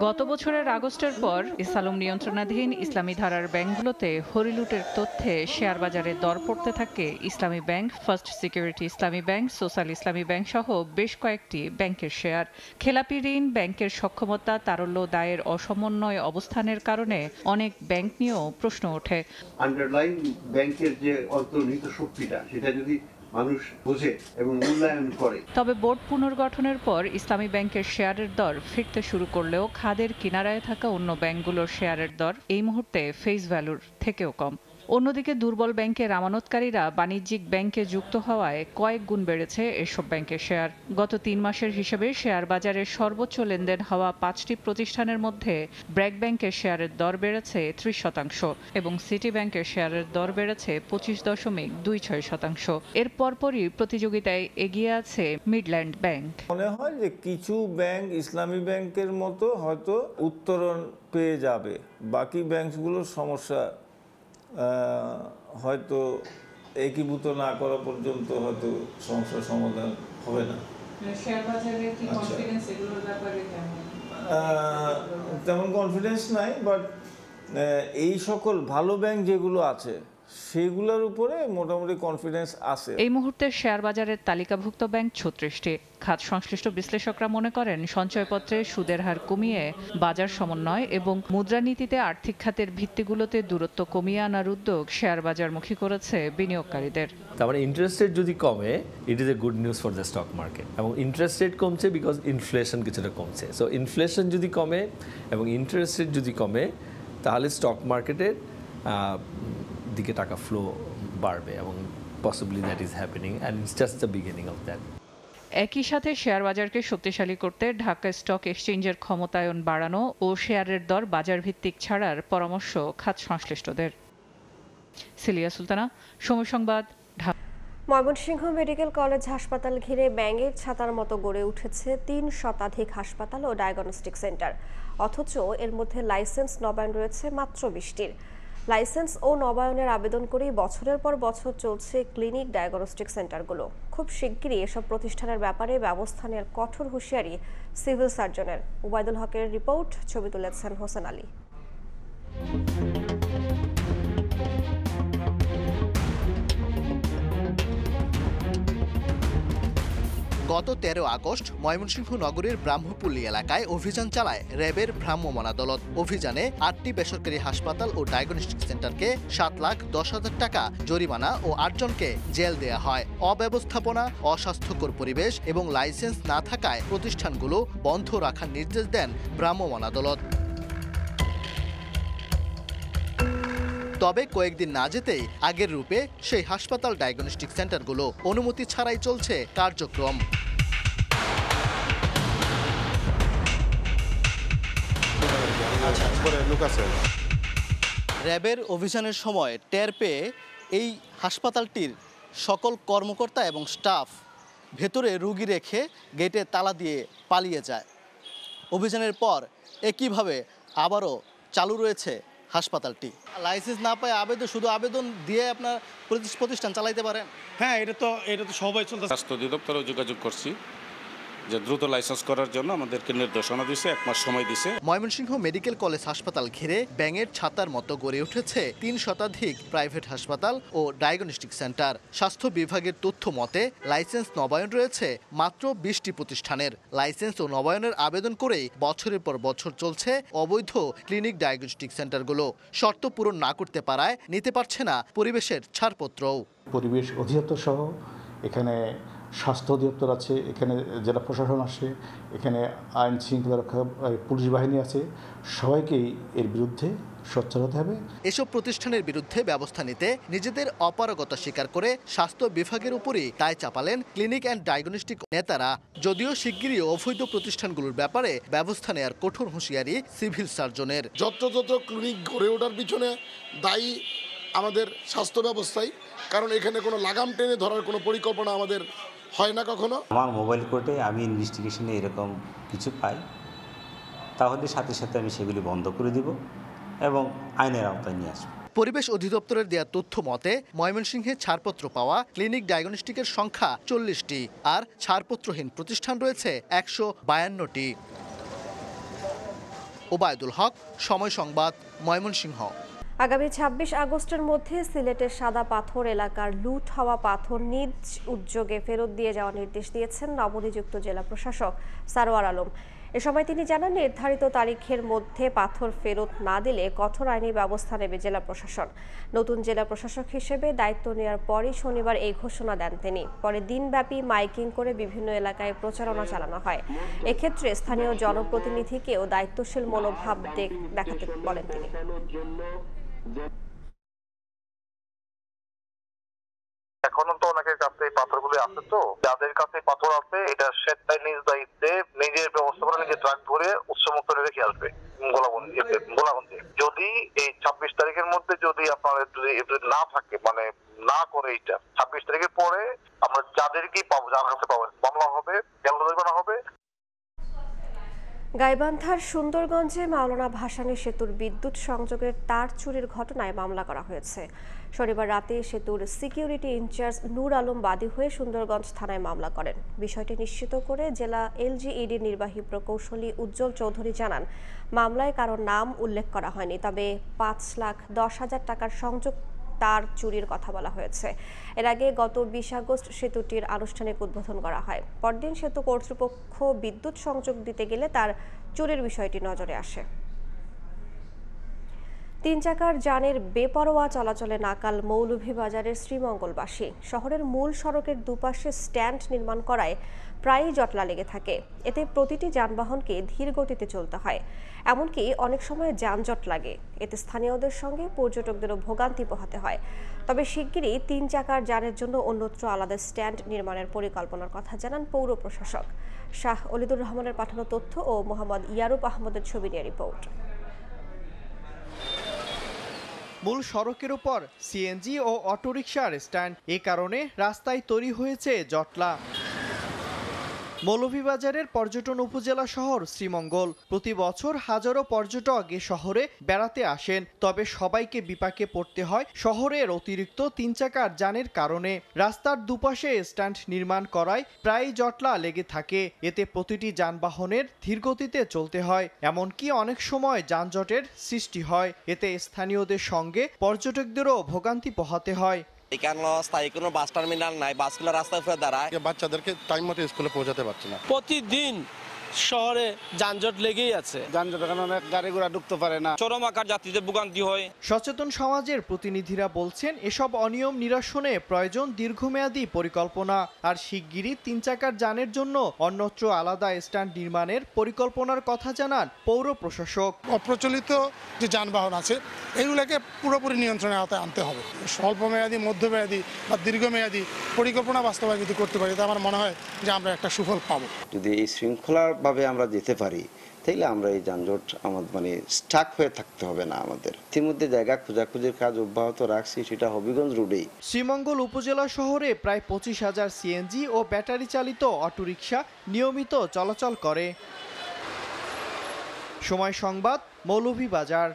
গত বছরের আগস্টের পর ইসলাম নিয়ন্ত্রণাধীন ইসলামী ধারার ব্যাংকগুলোতে হরিলুটের তথ্যে শেয়ার বাজারে দর পড়তে থাকে ইসলামী ব্যাংক, ফার্স্ট সিকিউরিটি ইসলামী ব্যাংক, সোশ্যাল ইসলামী ব্যাংক সহ বেশ কয়েকটি ব্যাংকের শেয়ার। খেলাপি ঋণ, ব্যাংকের সক্ষমতা, তারল্য দায়ের অসমন্বয় অবস্থানের কারণে অনেক ব্যাংক নিয়েও প্রশ্ন ওঠে। আন্ডারলাইন ব্যাংকের যে অন্তর্নিহিত শক্তিটা সেটা যদি মানুষ বোঝে এবং মূল্যায়ন করে। তবে বোর্ড পুনর্গঠনের পর ইসলামী ব্যাংকের শেয়ারের দর ফিরতে শুরু করলেও খাদের কিনারায় থাকা অন্য ব্যাংকগুলোর শেয়ারের দর এই মুহূর্তে ফেস ভ্যালুর থেকেও কম। অন্যদিকে দুর্বল ব্যাংকের আমানতকারীরা বাণিজ্যিক ব্যাংকে যুক্ত হওয়ায় কয়েক গুণ বেড়েছে এসব ব্যাংকের শেয়ার। গত 3 মাসের হিসেবে শেয়ার বাজারে সর্বোচ্চ লেনদেন হওয়া 5টি প্রতিষ্ঠানের মধ্যে ব্র্যাক ব্যাংকের শেয়ারের দর বেড়েছে 30% এবং সিটি ব্যাংকের শেয়ারের দর বেড়েছে 25.26%। এর পরপরই প্রতিযোগিতায় এগিয়ে আছে মিডল্যান্ড ব্যাংক। মনে হয় যে কিছু ব্যাংক ইসলামী ব্যাংকের মতো হয়তো উত্তরণ পেয়ে যাবে, বাকি ব্যাংকগুলোর সমস্যা হয়তো একীভূত না করা পর্যন্ত হয়তো সমস্যার সমাধান হবে না। শেয়ার বাজারে কি কনফিডেন্স এগুলোর ব্যাপারে কেমন? তেমন কনফিডেন্স নাই, বাট এই সকল ভালো ব্যাংক যেগুলো আছে সেগুলোর উপরে মোটামুটি কনফিডেন্স আছে। এই মুহূর্তে শেয়ার বাজারের তালিকাভুক্ত ব্যাংক 36টি। খাত সংশ্লিষ্ট বিশ্লেষকরা মনে করেন সঞ্চয়পত্রে সুদের হার কমিয়ে বাজার সমন্বয় এবং মুদ্রানীতিতে আর্থিক খাতের ভিত্তিগুলোতে দূরত্ব কমিয়ে আনার উদ্যোগ শেয়ার বাজারমুখী করেছে বিনিয়োগকারীদের। তারপরে ইন্টারেস্ট রেট যদি কমে, it is a good news for the stock market. এবং ইন্টারেস্ট রেট কমছে বিকজ ইনফ্লেশন কিছুটা কমছে। সো ইনফ্লেশন যদি কমে এবং ইন্টারেস্ট রেট যদি কমে, তাহলে স্টক মার্কেটের দিকে টাকা ফ্লো বাড়বে এবং possibly that is happening and it's just the beginning of that. একই সাথে শেয়ার বাজারকে শক্তিশালী করতে ঢাকা স্টক এক্সচেঞ্জের ক্ষমতায়ন বাড়ানো ও শেয়ারের দর বাজার ভিত্তিক ছাড়ার পরামর্শ খাত সংশ্লিষ্টদের। সিলিয়া সুলতানা, সময় সংবাদ, ঢাকা। ময়মনসিংহ মেডিকেল কলেজ হাসপাতাল ঘিরে ব্যাঙের ছাতার মতো গড়ে উঠেছে ৩ শতাধিক হাসপাতাল ও ডায়াগনস্টিক সেন্টার, অথচ এর মধ্যে লাইসেন্স নবায়ন রয়েছে মাত্র 20টির। লাইসেন্স ও নবায়নের আবেদন করেই বছরের পর বছর চলছে ক্লিনিক ডায়াগনস্টিক সেন্টারগুলো। খুব শিগগিরই এসব প্রতিষ্ঠানের ব্যাপারে ব্যবস্থা নেওয়ার কঠোর হুঁশিয়ারি সিভিল সার্জনের। উবাইদুল হকের রিপোর্ট, ছবি তুলেছেন হোসেন আলী। গত 13 আগস্ট ময়মনসিংহ নগরীর ব্রাহ্মপল্লী এলাকায় অভিযান চালায় র্যাবের ভ্রাম্যমাণ আদালত। অভিযানে 8টি বেসরকারি হাসপাতাল ও ডায়াগনস্টিক সেন্টারকে 7,10,000 টাকা জরিমানা ও 8 জনকে জেল দেয়া হয়। অব্যবস্থাপনা, অস্বাস্থ্যকর পরিবেশ এবং লাইসেন্স না থাকায় প্রতিষ্ঠানগুলো বন্ধ রাখার নির্দেশ দেন ভ্রাম্যমাণ আদালত। তবে কয়েকদিন না যেতেই আগের রূপে সেই হাসপাতাল ডায়াগনস্টিক সেন্টারগুলো অনুমতি ছাড়াই চলছে কার্যক্রম। র্যাবের অভিযানের সময় টের পেয়ে এই হাসপাতালটির সকল কর্মকর্তা এবং স্টাফ ভেতরে রোগী রেখে গেটে তালা দিয়ে পালিয়ে যায়। অভিযানের পর একইভাবে আবারও চালু রয়েছে হাসপাতালটি। লাইসেন্স না পায় শুধু আবেদন দিয়ে আপনার প্রতিষ্ঠান চালাইতে পারেন? হ্যাঁ, এটা তো সবাই চলছে। স্বাস্থ্য অধিদপ্তরে যোগাযোগ করছি যে দ্রুত লাইসেন্স করার জন্য আমাদেরকে নির্দেশনা দিয়েছে, 1 মাস সময় দিয়েছে। ময়মনসিংহ মেডিকেল কলেজ হাসপাতাল ঘিরে ব্যাঙের ছাতার মতো গড়ে উঠেছে 3 শতাধিক প্রাইভেট হাসপাতাল ও ডায়াগনস্টিক সেন্টার। স্বাস্থ্য বিভাগের তথ্য মতে লাইসেন্স নবায়ন রয়েছে মাত্র 20টি প্রতিষ্ঠানের। লাইসেন্স ও নবায়নের আবেদন করেই বছরের পর বছর চলছে অবৈধ ক্লিনিক ডায়াগনস্টিক সেন্টারগুলো। শর্ত পূরণ না করতে পারায় নিতে পারছে না পরিবেশের ছাড়পত্রও। পরিবেশ অধিদপ্তর সহ এখানে স্বাস্থ্য অধিদপ্তর আছে, এখানে জেলা প্রশাসন আছে, এখানে আইন শৃঙ্খলা রক্ষা পুলিশ বাহিনী আছে, সবাইকেই এর বিরুদ্ধে সোচ্চার হতে হবে। এসব প্রতিষ্ঠানের বিরুদ্ধে ব্যবস্থা নিতে নিজেদের অপারগতা স্বীকার করে স্বাস্থ্য বিভাগের উপরই দায় চাপালেন ক্লিনিক অ্যান্ড ডায়াগনস্টিক নেতারা। যদিও শিগগিরই অবৈধ প্রতিষ্ঠানগুলোর ব্যাপারে ব্যবস্থা নেওয়ার কঠোর হুঁশিয়ারি সিভিল সার্জনের। যত্রতত্র ক্লিনিক গড়ে ওঠার পিছনে দায়ী আমাদের স্বাস্থ্য ব্যবস্থায়, কারণ এখানে কোনো লাগাম টেনে ধরার কোনো পরিকল্পনা আমাদের হয় না কখনো। আমার মোবাইল কোর্টে আমি ইনভেস্টিগেশনে এরকম কিছু পাই, তাহলে সাথে সাথে আমি সেগুলি বন্ধ করে দিব এবং আইনের আওতায় নিয়ে আসবো। পরিবেশ অধিদপ্তরের দেওয়া তথ্য মতে ময়মনসিংহে ছাড়পত্র পাওয়া ক্লিনিক ডায়াগনস্টিকের সংখ্যা 40টি আর ছাড়পত্রহীন প্রতিষ্ঠান রয়েছে 152টি। ওবায়দুল হক, সময় সংবাদ, ময়মনসিংহ। আগামী 26 আগস্টের মধ্যে সিলেটের সাদা পাথর এলাকার লুট হওয়া পাথর নিজ উদ্যোগে ফেরত দিয়ে যাওয়ার নির্দেশ দিয়েছেন নবনিযুক্ত জেলা প্রশাসক সারোয়ার আলম। এ সময় তিনি জানান, নির্ধারিত তারিখের মধ্যে পাথর ফেরত না দিলে কঠোর আইনি ব্যবস্থা নেবে জেলা প্রশাসন। নতুন জেলা প্রশাসক হিসেবে দায়িত্ব নেওয়ার পরই শনিবার এই ঘোষণা দেন তিনি। পরে দিনব্যাপী মাইকিং করে বিভিন্ন এলাকায় প্রচারণা চালানো হয়। এক্ষেত্রে স্থানীয় জনপ্রতিনিধিকেও দায়িত্বশীল মনোভাব দেখাতে বলেন তিনি। এখনো তো অনেকের কাছে পাথরগুলো আছে, তো যাদের কাছে পাথর আছে এটা স্বেচ্ছায় নিজ দায়িত্বে নিজের ব্যবস্থা করে নিজে ট্রাক ধরে উৎসমুক্ত রেখে আসবে গোলাগঞ্জে। যদি এই 26 তারিখের মধ্যে যদি আপনার যদি না থাকে, মানে না করে এইটা 26 তারিখের পরে আমরা যাদেরকেই পাবো, যার কাছে পাবো, মামলা হবে, জেল জরিমানা হবে। গাইবান্ধার সুন্দরগঞ্জে মাওলানা ভাসানী সেতুর বিদ্যুৎ সংযোগের তার চুরির ঘটনায় মামলা করা হয়েছে। শনিবার রাতে সেতুর সিকিউরিটি ইনচার্জ নূর আলম বাদী হয়ে সুন্দরগঞ্জ থানায় মামলা করেন। বিষয়টি নিশ্চিত করে জেলা এলজিইডির নির্বাহী প্রকৌশলী উজ্জ্বল চৌধুরী জানান, মামলায় কারো নাম উল্লেখ করা হয়নি, তবে 5,10,000 টাকার সংযোগ তার চুরির কথা বলা হয়েছে। এর আগে গত 20 আগস্ট সেতুটির আনুষ্ঠানিক উদ্বোধন করা হয়। পরদিন সেতু কর্তৃপক্ষ বিদ্যুৎ সংযোগ দিতে গেলে তার চুরির বিষয়টি নজরে আসে। 3 চাকার যানের বেপরোয়া চলাচলে নাকাল মৌলভীবাজারের শ্রীমঙ্গলবাসী। শহরের মূল সড়কের দুপাশে স্ট্যান্ড নির্মাণ করায় প্রায়ই জটলা লেগে থাকে। এতে প্রতিটি যানবাহনকে ধীর গতিতে চলতে হয়, এমনকি অনেক সময় যানজট লাগে। এতে স্থানীয়দের সঙ্গে পর্যটকদেরও ভোগান্তি পোহাতে হয়। তবে শিগগিরই 3 চাকার যানের জন্য অন্যত্র আলাদা স্ট্যান্ড নির্মাণের পরিকল্পনার কথা জানান পৌর প্রশাসক। শাহ অলিদুর রহমানের পাঠানো তথ্য ও মোহাম্মদ ইয়ারুপ আহমদের ছবি নিয়ে রিপোর্ট। মূল সড়কের উপর সিএনজি ও অটোরিকশার স্ট্যান্ড, এ কারণে রাস্তায় তৈরি হয়েছে জটলা। মৌলভীবাজারের পর্যটন উপজেলা শহর শ্রীমঙ্গল। প্রতি বছর হাজারো পর্যটক এ শহরে বেড়াতে আসেন, তবে সবাইকে বিপাকে পড়তে হয় শহরের অতিরিক্ত 3 চাকার যানের কারণে। রাস্তার দুপাশে স্ট্যান্ড নির্মাণ করায় প্রায় জটলা লেগে থাকে। এতে প্রতিটি যানবাহনের ধীরগতিতে চলতে হয়, এমনকি অনেক সময় যানজটের সৃষ্টি হয়। এতে স্থানীয়দের সঙ্গে পর্যটকদেরও ভোগান্তি পোহাতে হয়। এখানে স্থায়ী কোনো বাস টার্মিনাল নাই, বাসগুলো রাস্তায় ফেলে দাঁড়ায়, বাচ্চাদেরকে টাইম মতো স্কুলে পৌঁছাতে পারছে না। প্রতিদিন শহরে যানজট লেগেই আছে, যানজটের কারণে গাড়ি ঘোড়া ঢুকতে পারে না, চরম আকার যাত্রীদের ভোগান্তি হয়। সচেতন সমাজের প্রতিনিধিরা বলছেন, এসব অনিয়ম নিরসনে প্রয়োজন দীর্ঘমেয়াদী পরিকল্পনা। আর শিগগিরই 3 চাকার যানের জন্য অন্যত্র আলাদা স্ট্যান্ড নির্মাণের পরিকল্পনার কথা জানান পৌর প্রশাসক। অপ্রচলিত যে যানবাহন আছে এগুলোকে পুরোপুরি নিয়ন্ত্রণের আওতায় আনতে হবে। স্বল্পমেয়াদী, মধ্যমেয়াদী বা দীর্ঘমেয়াদী পরিকল্পনা বাস্তবায়ন যদি করতে পারি, তা আমার মনে হয় যে আমরা একটা সুফল পাবো। যদি এই শৃঙ্খলাভাবে আমরা যেতে পারি, তাইলে আমরা এই যানজট আমাদের স্টাক হয়ে থাকতে হবে না। আমাদের ইতিমধ্যে জায়গা খোঁজাখুঁজির কাজ অব্যাহত রাখছি, সেটা হবিগঞ্জ রোডেই। শ্রীমঙ্গল উপজেলা শহরে প্রায় 25,000 সিএনজি ও ব্যাটারি চালিত অটোরিকশা নিয়মিত চলাচল করে। সময় সংবাদ, মৌলভীবাজার।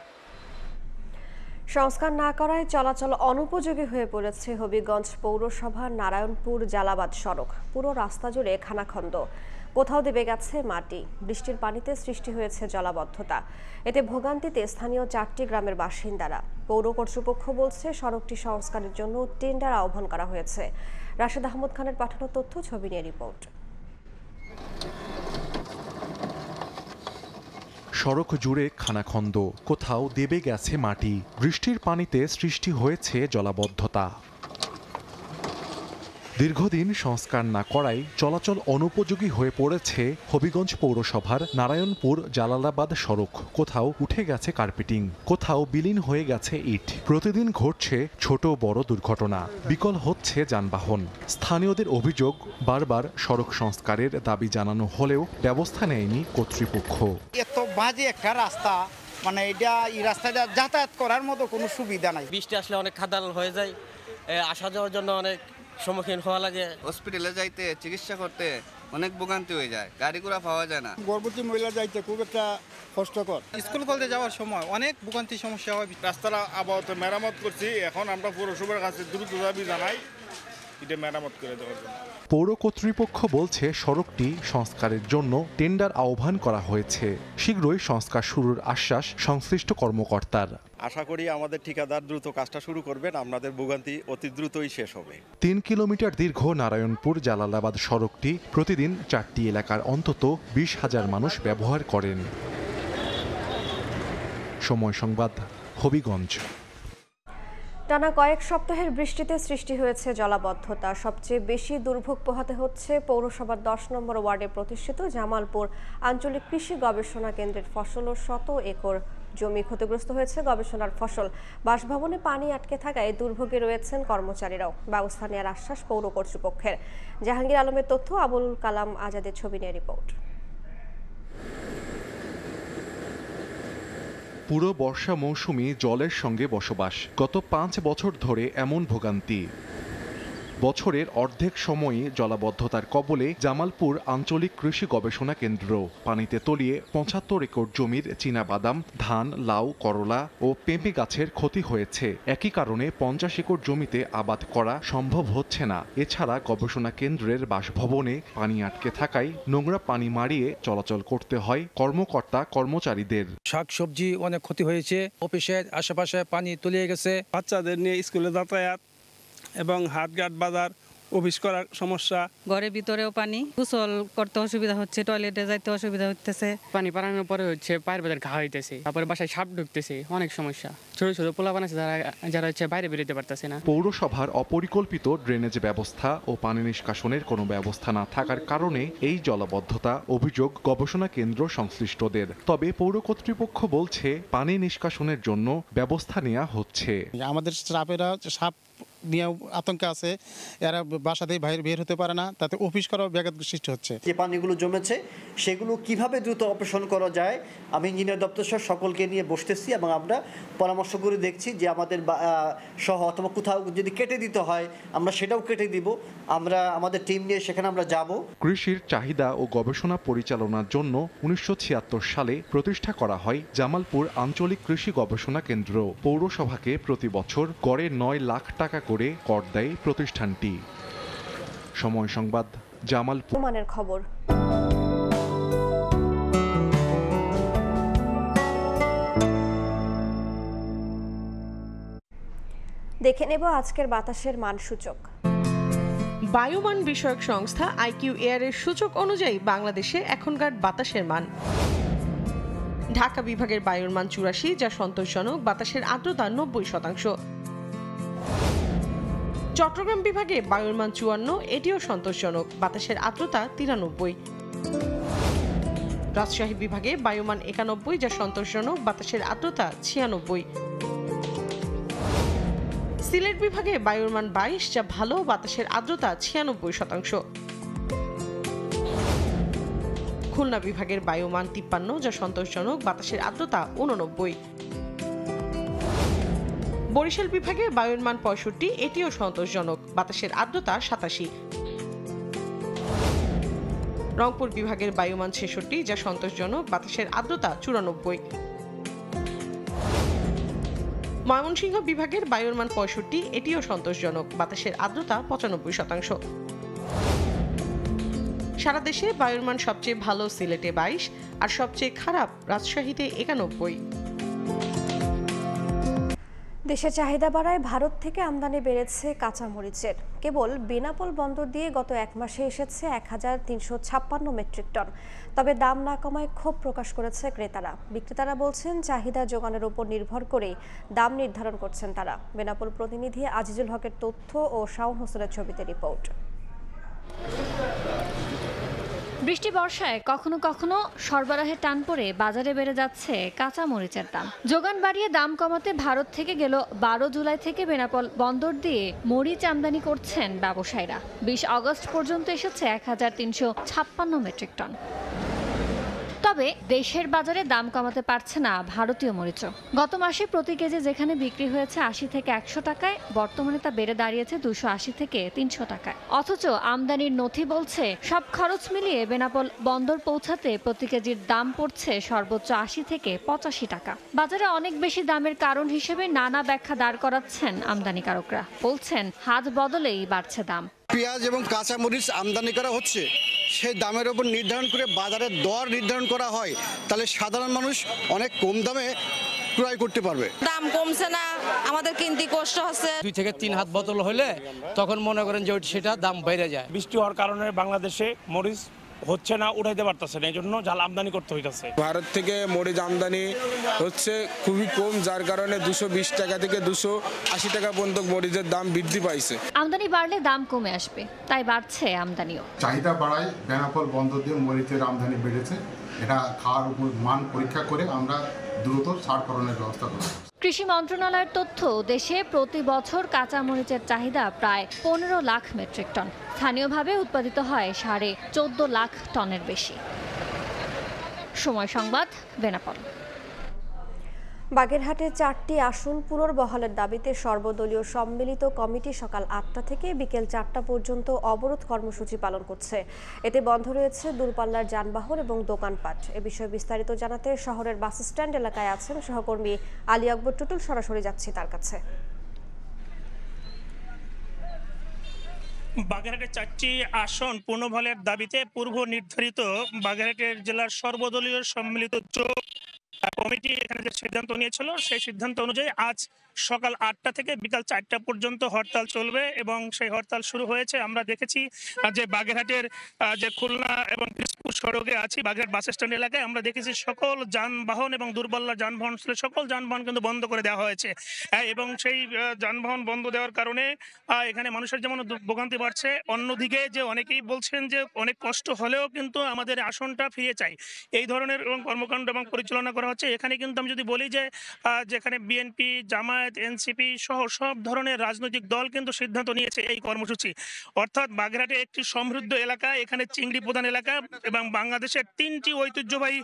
সংস্কার না করায় চলাচল অনুপযোগী হয়ে পড়েছে হবিগঞ্জ পৌরসভার নারায়ণপুর জালাবাদ সড়ক। পুরো রাস্তা জুড়ে খানাখন্দ, কোথাও দেবে গেছে মাটি। বৃষ্টির পানিতে সৃষ্টি হয়েছে জলাবদ্ধতা। এতে ভোগান্তিতে স্থানীয় 4টি গ্রামের বাসিন্দারা। পৌর কর্তৃপক্ষ বলছে, সড়কটি সংস্কারের জন্য টেন্ডার আহ্বান করা হয়েছে। রাশেদ আহমদ খানের পাঠানো তথ্য, ছবি নিয়ে রিপোর্ট। সড়ক জুড়ে খানাখন্দ, কোথাও দেবে গেছে মাটি। বৃষ্টির পানিতে সৃষ্টি হয়েছে জলাবদ্ধতা। দীর্ঘদিন সংস্কার না করায় চলাচল অনুপযোগী হয়ে পড়েছে হবিগঞ্জ পৌরসভার নারায়ণপুর জালালাবাদ সড়ক। কোথাও উঠে গেছে কার্পেটিং, কোথাও বিলীন হয়ে গেছে ইট। প্রতিদিন ঘটছে ছোট বড় দুর্ঘটনা, বিকল হচ্ছে যানবাহন। স্থানীয়দের অভিযোগ, বারবার সড়ক সংস্কারের দাবি জানানো হলেও ব্যবস্থা নেয়নি কর্তৃপক্ষ। এত বাজে একটা রাস্তা, এই রাস্তাটা যাতায়াত করার মতো কোনো সুবিধা নাই। বৃষ্টি আসলে অনেক খাদাল হয়ে যায়, আসা যাওয়ার জন্য অনেক সম্মুখীন হওয়া লাগে। হসপিটালে যাইতে, চিকিৎসা করতে অনেক ভোগান্তি হয়ে যায়, গাড়ি ঘোড়া পাওয়া যায় না। গর্ভবতী মহিলা যাইতে খুব একটা কষ্টকর। স্কুল কলেজে যাওয়ার সময় অনেক ভোগান্তি সমস্যা হয়। রাস্তাটা আপাতত মেরামত করছি, এখন আমরা পৌরসভার কাছে দ্রুত দাবি জানাই এটা মেরামত করে দেওয়ার জন্য। পৌর কর্তৃপক্ষ বলছে, সড়কটি সংস্কারের জন্য টেন্ডার আহ্বান করা হয়েছে। শীঘ্রই সংস্কার শুরুর আশ্বাস সংশ্লিষ্ট কর্মকর্তার। আশা করি আমাদের ঠিকাদার দ্রুত কাজটা শুরু করবেন, আপনাদের ভোগান্তি অতি দ্রুতই শেষ হবে। 3 কিলোমিটার দীর্ঘ নারায়ণপুর জালালাবাদ সড়কটি প্রতিদিন 4টি এলাকার অন্তত 20,000 মানুষ ব্যবহার করেন। সময় সংবাদ, হবিগঞ্জ। টানা কয়েক সপ্তাহের বৃষ্টিতে সৃষ্টি হয়েছে জলাবদ্ধতা। সবচেয়ে বেশি দুর্ভোগ পোহাতে হচ্ছে পৌরসভার 10 নম্বর ওয়ার্ডে প্রতিষ্ঠিত জামালপুর আঞ্চলিক কৃষি গবেষণা কেন্দ্রের ফসল ও 100 একর জমি ক্ষতিগ্রস্ত হয়েছে গবেষণার ফসল। বাসভবনে পানি আটকে থাকায় দুর্ভোগে রয়েছেন কর্মচারীরাও। ব্যবস্থা নেওয়ার আশ্বাস পৌর কর্তৃপক্ষের। জাহাঙ্গীর আলমের তথ্য, আবুল কালাম আজাদের ছবি নিয়ে রিপোর্ট। পুরো বর্ষা মৌসুমে জলের সঙ্গে বসবাস, গত 5 বছর ধরে এমন ভোগান্তি। বছরের অর্ধেক সময়ই জলাবদ্ধতার কবলে জামালপুর আঞ্চলিক কৃষি গবেষণা কেন্দ্র। পানিতে তলিয়ে ৭৫ একর জমির চীনাবাদাম, ধান, লাউ, করলা ও পেঁপে গাছের ক্ষতি হয়েছে। একই কারণে ৫০ একর জমিতে আবাদ করা সম্ভব হচ্ছে না। এছাড়া গবেষণা কেন্দ্রের বাসভবনে পানি আটকে থাকায় নোংরা পানি মারিয়ে চলাচল করতে হয় কর্মকর্তা কর্মচারীদের। শাকসবজি অনেক ক্ষতি হয়েছে, অফিসের আশেপাশে পানি তলিয়ে গেছে। বাচ্চাদের নিয়ে স্কুলে যাতায়াত এবং হাটঘাট বাজার অফিস করার সমস্যা। ঘরের ভিতরেও পানি, গোসল করতে অসুবিধা হচ্ছে, টয়লেটে যাইতে অসুবিধা হচ্ছে। পানি পারানোর পরে হচ্ছে পায়ের ভেতর ঘা হইতেছে, তারপরে বাসায় সাপ ঢুকতেছে, অনেক সমস্যা। ছোট ছোট পোলাপান আছে যারা হচ্ছে বাইরে বেরোতে পারতেছে না। পৌরসভার অপরিকল্পিত ড্রেনেজ ব্যবস্থা ও পানি নিষ্কাশনের কোনো ব্যবস্থা না থাকার কারণে এই জলাবদ্ধতা, অভিযোগ গবেষণা কেন্দ্র সংশ্লিষ্টদের। তবে পৌর কর্তৃপক্ষ বলছে পানি নিষ্কাশনের জন্য ব্যবস্থা নেওয়া হচ্ছে। আমাদের স্টাফেরা সাপ নিয়ে আতঙ্কে আছে, এরা বাসাতেই বাইরে বের হতে পারে না, তাতে অফিস করাও ব্যাঘাত সৃষ্টি হচ্ছে। যে পানিগুলো জমেছে সেগুলো কিভাবে দ্রুত অপারেশন করা যায়, আমি ইঞ্জিনিয়ার দপ্তর সহ সকলকে নিয়ে বসতেছি এবং আমরা পরামর্শ করে দেখছি যে আমাদের সহ অথবা কোথাও যদি কেটে দিতে হয় আমরা সেটাও কেটে দিব। আমরা আমাদের টিম নিয়ে সেখানে আমরা যাব। কৃষির চাহিদা ও গবেষণা পরিচালনার জন্য ১৯৭৬ সালে প্রতিষ্ঠা করা হয় জামালপুর আঞ্চলিক কৃষি গবেষণা কেন্দ্র। পৌরসভাকে প্রতি বছর গড়ে ৯ লাখ টাকা করে কর দেয় প্রতিষ্ঠানটি। সময় সংবাদ, জামালপুর। মানের খবর। দেখে নেব আজকের বাতাসের মান সূচক। বায়ুমান বিষয়ক সংস্থা আইকিউ এয়ারের সূচক অনুযায়ী বাংলাদেশে এখনকার বাতাসের মান: ঢাকা বিভাগের বায়ুর মান ৮৪, যা সন্তোষজনক, বাতাসের আর্দ্রতা ৯০%। চট্টগ্রাম বিভাগে বায়ুর মান ৫৪, এটিও সন্তোষজনক, বাতাসের আর্দ্রতা ৯৩। রাজশাহী বিভাগে বায়ুমান ৯১, যা সন্তোষজনক, বাতাসের আর্দ্রতা ৯৬। সিলেট বিভাগে বায়ুর মান ২২, যা ভালো, বাতাসের আর্দ্রতা ৯৬%। খুলনা বিভাগের বায়ুমান ৫৩, যা সন্তোষজনক, বাতাসের আর্দ্রতা ৮৯। বরিশাল বিভাগে বায়ুর মান ৬৫, এটিও সন্তোষজনক, বাতাসের আর্দ্রতা ৮৭। রংপুর বিভাগের বায়ুমান ৬৬, যা সন্তোষজনক, বাতাসের আর্দ্রতা ৯৪। ময়মনসিংহ বিভাগের বায়ুর মান ৬৫, এটিও সন্তোষজনক, বাতাসের আর্দ্রতা ৯৫%। সারা দেশে বায়ুর মান সবচেয়ে ভালো সিলেটে ২২ আর সবচেয়ে খারাপ রাজশাহীতে ৯১। দেশের চাহিদা বাড়ায় ভারত থেকে আমদানি বেড়েছে কাঁচামরিচের। কেবল বেনাপোল বন্দর দিয়ে গত এক মাসে এসেছে ১৩৫৬ মেট্রিক টন। তবে দাম না কমায় ক্ষোভ প্রকাশ করেছে ক্রেতারা। বিক্রেতারা বলছেন চাহিদা যোগানের উপর নির্ভর করেই দাম নির্ধারণ করছেন তারা। বেনাপোল প্রতিনিধি আজিজুল হকের তথ্য ও শাওন হোসেনের ছবিতে রিপোর্ট। বৃষ্টি বর্ষায় কখনো কখনো সরবরাহে টান পড়ে বাজারে বেড়ে যাচ্ছে কাঁচা মরিচের দাম। যোগান বাড়িয়ে দাম কমাতে ভারত থেকে গেল ১২ জুলাই থেকে বেনাপোল বন্দর দিয়ে মরিচ আমদানি করছেন ব্যবসায়ীরা। ২০ আগস্ট পর্যন্ত এসেছে ১৩৫৬ মেট্রিক টন। তবে দেশের বাজারে দাম কমাতে পারছে না ভারতীয় মরিচও। গত মাসে প্রতি কেজি যেখানে বিক্রি হয়েছে ৮০ থেকে ১০০ টাকায়, বর্তমানে তা বেড়ে দাঁড়িয়েছে ২৮০ থেকে ৩০০ টাকায়। অথচ আমদানির নথি বলছে সব খরচ মিলিয়ে বেনাপোল বন্দর পৌঁছাতে প্রতি কেজির দাম পড়ছে সর্বোচ্চ ৮০ থেকে ৮৫ টাকা। বাজারে অনেক বেশি দামের কারণ হিসেবে নানা ব্যাখ্যা দাঁড় করাচ্ছেন আমদানিকারকরা। বলছেন হাত বদলেই বাড়ছে দাম। পেঁয়াজ এবং কাঁচামরিচ আমদানি করা হচ্ছে, সেই দামের উপর নির্ধারণ করে বাজারের দর নির্ধারণ করা হয়, তাহলে সাধারণ মানুষ অনেক কম দামে ক্রয় করতে পারবে। দাম কমছে না, আমাদের কিনতে কষ্ট হচ্ছে। ২ থেকে ৩ হাত বোতল হলে তখন মনে করেন যে সেটা দাম বেড়ে যায়। বৃষ্টি হওয়ার কারণে বাংলাদেশে মরিচ হচ্ছে না, উঠাইতে পারতেছে না, এই জন্য জাল আমদানি করতে হইতেছে। ভারত থেকে মরিচ আমদানি হচ্ছে খুবই কম, যার কারণে ২২০ টাকা থেকে ২৮০ টাকা পর্যন্ত মরিচের দাম বৃদ্ধি পাইছে। আমদানি বাড়লে দাম কমে আসবে, তাই বাড়ছে আমদানিও। চাহিদা বাড়ায় বেনাপোল বন্দর দিয়ে মরিচের আমদানি বেড়েছে। এটা খাওয়ার উপর মান পরীক্ষা করে আমরা দ্রুত ছাড়করণের ব্যবস্থা করব। কৃষি মন্ত্রণালয়ের তথ্য, দেশে প্রতি বছর কাঁচা মরিচের চাহিদা প্রায় ১৫ লাখ মেট্রিক টন। স্থানীয়ভাবে উৎপাদিত হয় ১৪.৫ লাখ টনের বেশি। সময় সংবাদ, বেনাপোল। বাগেরহাটে 4টি আসন পুনর্বহালের দাবিতে সর্বদলীয় সম্মিলিত কমিটি সকাল 8টা থেকে বিকেল 4টা পর্যন্ত অবরোধ কর্মসূচি পালন করছে। এতে বন্ধ রয়েছে দূরপাল্লার যানবাহন এবং দোকানপাট। এ বিষয়ে বিস্তারিত জানাতে শহরের বাস স্ট্যান্ড এলাকায় আছেন সহকর্মী আলী আকবর টুটুল। সরাসরি যাচ্ছি তার কাছে। বাগেরহাটের 4টি আসন পুনর্বহালের দাবিতে পূর্ব নির্ধারিত বাগেরহাটের জেলার সর্বদলীয় সম্মিলিত কমিটি এখানে যে সিদ্ধান্ত নিয়েছিল সেই সিদ্ধান্ত অনুযায়ী আজ সকাল 8টা থেকে বিকাল 4টা পর্যন্ত হরতাল চলবে এবং সেই হরতাল শুরু হয়েছে। আমরা দেখেছি যে বাগেরহাটের যে খুলনা এবং পিরোজপুর সড়কে আছি বাগেরহাট বাস স্ট্যান্ড এলাকায় আমরা দেখেছি সকল যানবাহন এবং দূরপাল্লার যানবাহন সকল যানবাহন কিন্তু বন্ধ করে দেওয়া হয়েছে এবং সেই যানবাহন বন্ধ দেওয়ার কারণে এখানে মানুষের যেমন ভোগান্তি বাড়ছে, অন্যদিকে যে অনেকেই বলছেন যে অনেক কষ্ট হলেও কিন্তু আমাদের আসনটা ফিরে চাই, এই ধরনের কর্মকাণ্ড এবং পরিচালনা করা হচ্ছে। এখানে কিন্তু আমি যদি বলি যে যেখানে বিএনপি, জামায়াত, এনসিপি সহ সব ধরনের রাজনৈতিক দল কিন্তু সিদ্ধান্ত নিয়েছে এই কর্মসূচি। অর্থাৎ বাগেরহাটে একটি সমৃদ্ধ এলাকা, এখানে চিংড়ি প্রধান এলাকা এবং বাংলাদেশের 3টি ঐতিহ্যবাহী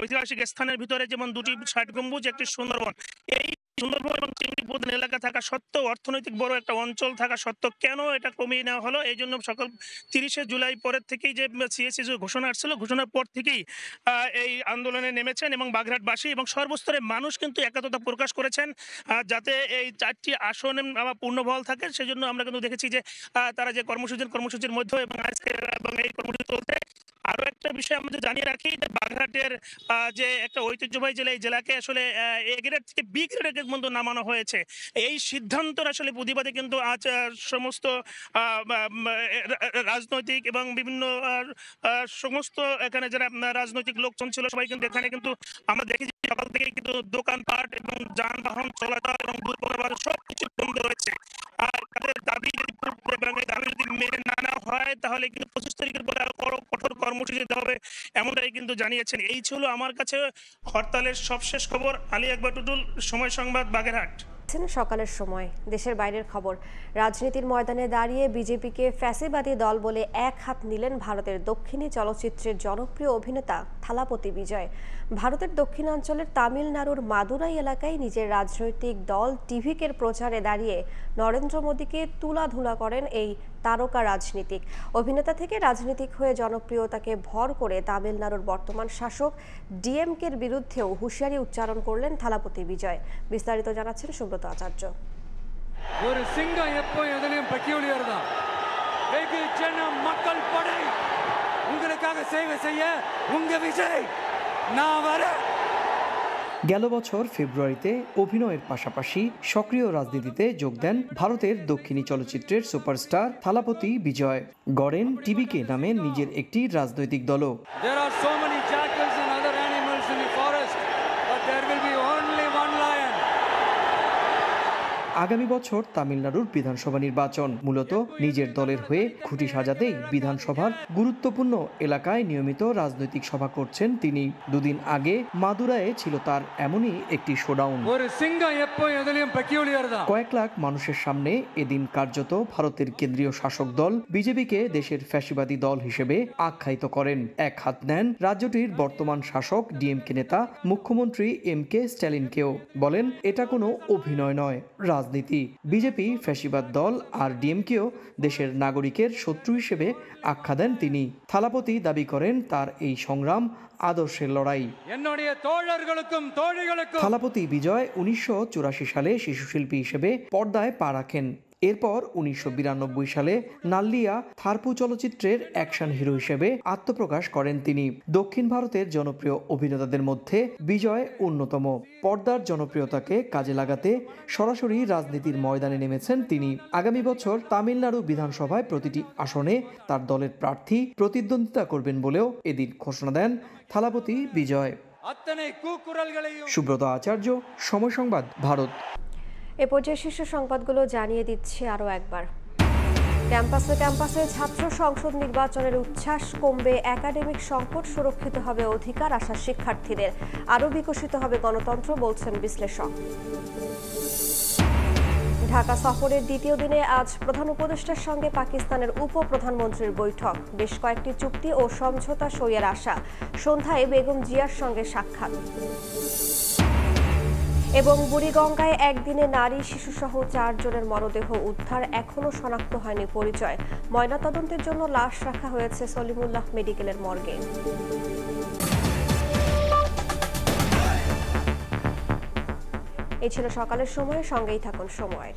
ঐতিহাসিক স্থানের ভিতরে যেমন 2টি 60 গম্বুজ, একটি সুন্দরবন। এই সুন্দরবন এবং চিংড়ি প্রধান এলাকা থাকা সত্ত্বেও, অর্থনৈতিক বড় একটা অঞ্চল থাকা সত্ত্বেও কেন এটা কমিয়ে নেওয়া হলো, এই জন্য সকাল 30শে জুলাই পরের থেকেই যে সিএসি ঘোষণা আসছিল, ঘোষণার পর থেকেই এই আন্দোলনে নেমেছেন এবং বাগেরহাটবাসী এবং সর্বস্তরের মানুষ কিন্তু একতা প্রকাশ করেছেন যাতে এই 4টি আসন পূর্ণবহাল থাকে। সেজন্য আমরা কিন্তু দেখেছি যে তারা যে কর্মসূচির মধ্যে এবং আজকে এবং এই কর্মসূচি চলতে। আরও একটা বিষয় আমরা জানিয়ে রাখি যে বাগেরহাটের যে একটা ঐতিহ্যবাহী জেলা, এই জেলাকে আসলে এ গ্রেড থেকে বি গ্রেডে পর্যন্ত নামানো হয়েছে। এই সিদ্ধান্তের আসলে প্রতিবাদে কিন্তু আজ সমস্ত রাজনৈতিক এবং বিভিন্ন সমস্ত এখানে যারা রাজনৈতিক লোকজন ছিল সবাই কিন্তু এখানে কিন্তু আমরা দেখেছি সকাল থেকে কিন্তু দোকানপাট এবং যানবাহন চলাচল এবং দূরপাল্লার সবকিছু বন্ধ রয়েছে। আর তাদের দাবি যদি মেনে না নেওয়া হয় তাহলে কিন্তু 25 তারিখের পরে আরো কঠোর কর্মসূচি দিতে হবে, এমনটাই কিন্তু জানিয়েছেন। এই ছিল আমার কাছে হরতালের সবশেষ খবর। আলী আকবর টুটুল, সময় সংবাদ, বাগেরহাট। সকালের সময় দেশের বাইরের খবর। রাজনীতির ময়দানে দাঁড়িয়ে বিজেপিকে ফ্যাসিবাদী দল বলে এক হাত নিলেন ভারতের দক্ষিণী চলচ্চিত্রের জনপ্রিয় অভিনেতা থালাপতি বিজয়। ভারতের দক্ষিণাঞ্চলের তামিলনাড়ুর মাদুরাই এলাকায় নিজের রাজনৈতিক দল টিভিকের প্রচারে দাঁড়িয়ে নরেন্দ্র মোদীকে তুলাধুলা করেন এই তারকা রাজনীতিক। অভিনেতা থেকে রাজনীতিক হয়ে জনপ্রিয়তাকে ভর করে তামিলনাড়ুর বর্তমান শাসক ডিএমকের বিরুদ্ধেও হুঁশিয়ারি উচ্চারণ করলেন থালাপতি বিজয়। বিস্তারিত জানাচ্ছেন সুব্রত আচার্য। ஒரு சிங்கம் எப்போ எதனையும் பெக்யூலியர் தான். வெகு ஜன மக்கள் படை உங்களுக்காக சேவை செய்ய உங்க விஜய் நான் வரேன்। গেল বছর ফেব্রুয়ারিতে অভিনয়ের পাশাপাশি সক্রিয় রাজনীতিতে যোগ দেন ভারতের দক্ষিণী চলচ্চিত্রের সুপারস্টার থালাপতি বিজয়। গড়েন টিভিকে নামে নিজের একটি রাজনৈতিক দলও। There are so many jackals and other animals in the forest, but there will be only one lion. আগামী বছর তামিলনাড়ুর বিধানসভা নির্বাচন, মূলত নিজের দলের হয়ে খুঁটি সাজাতেই বিধানসভার গুরুত্বপূর্ণ এলাকায় নিয়মিত রাজনৈতিক সভা করছেন তিনি। দুদিন আগে মাদুরায়ে ছিল তার এমনই একটি শোডাউন। কয়েক লাখ মানুষের সামনে এদিন কার্যত ভারতের কেন্দ্রীয় শাসক দল বিজেপিকে দেশের ফ্যাসিবাদী দল হিসেবে আখ্যায়িত করেন। এক হাত নেন রাজ্যটির বর্তমান শাসক ডিএমকে নেতা মুখ্যমন্ত্রী এমকে স্ট্যালিনকেও। বলেন এটা কোনো অভিনয় নয়, রাজনীতি। বিজেপি ফ্যাসিবাদ দল আর ডিএমকেও দেশের নাগরিকের শত্রু হিসেবে আখ্যা দেন তিনি। থালাপতি দাবি করেন তার এই সংগ্রাম আদর্শের লড়াই। থালাপতি বিজয় 1984 সালে শিশুশিল্পী হিসেবে পর্দায় পা রাখেন। এরপর 1992 সালে নাল্লিয়া থারপু চলচ্চিত্রের অ্যাকশন হিরো হিসেবে আত্মপ্রকাশ করেন তিনি। দক্ষিণ ভারতের জনপ্রিয় অভিনেতাদের মধ্যে বিজয় অন্যতম। পর্দার জনপ্রিয়তাকে কাজে লাগাতে সরাসরি রাজনীতির ময়দানে নেমেছেন তিনি। আগামী বছর তামিলনাড়ু বিধানসভায় প্রতিটি আসনে তার দলের প্রার্থী প্রতিদ্বন্দ্বিতা করবেন বলেও এদিন ঘোষণা দেন থালাপতি বিজয়। সুব্রত আচার্য, সময় সংবাদ, ভারত। এ পর্যায়ে শীর্ষ সংবাদগুলো জানিয়ে দিচ্ছি আরও একবার। ক্যাম্পাসে ছাত্র সংসদ নির্বাচনের উচ্ছ্বাস কমবে, একাডেমিক সংকট, সুরক্ষিত হবে অধিকার, আশা শিক্ষার্থীদের। আরও বিকশিত হবে গণতন্ত্র বলছেন বিশ্লেষক। ঢাকা সফরের দ্বিতীয় দিনে আজ প্রধান উপদেষ্টার সঙ্গে পাকিস্তানের উপপ্রধানমন্ত্রীর বৈঠক। বেশ কয়েকটি চুক্তি ও সমঝোতা সইয়ের আশা। সন্ধ্যায় বেগম জিয়ার সঙ্গে সাক্ষাৎ। এবং বুড়িগঙ্গায় একদিনে নারী শিশুসহ 4 জনের মরদেহ উদ্ধার, এখনও শনাক্ত হয়নি পরিচয়। ময়নাতদন্তের জন্য লাশ রাখা হয়েছে সলিমুল্লাহ মেডিকেলের মর্গে। এই ছিল সকালের সময়, সঙ্গেই থাকুন সময়ের।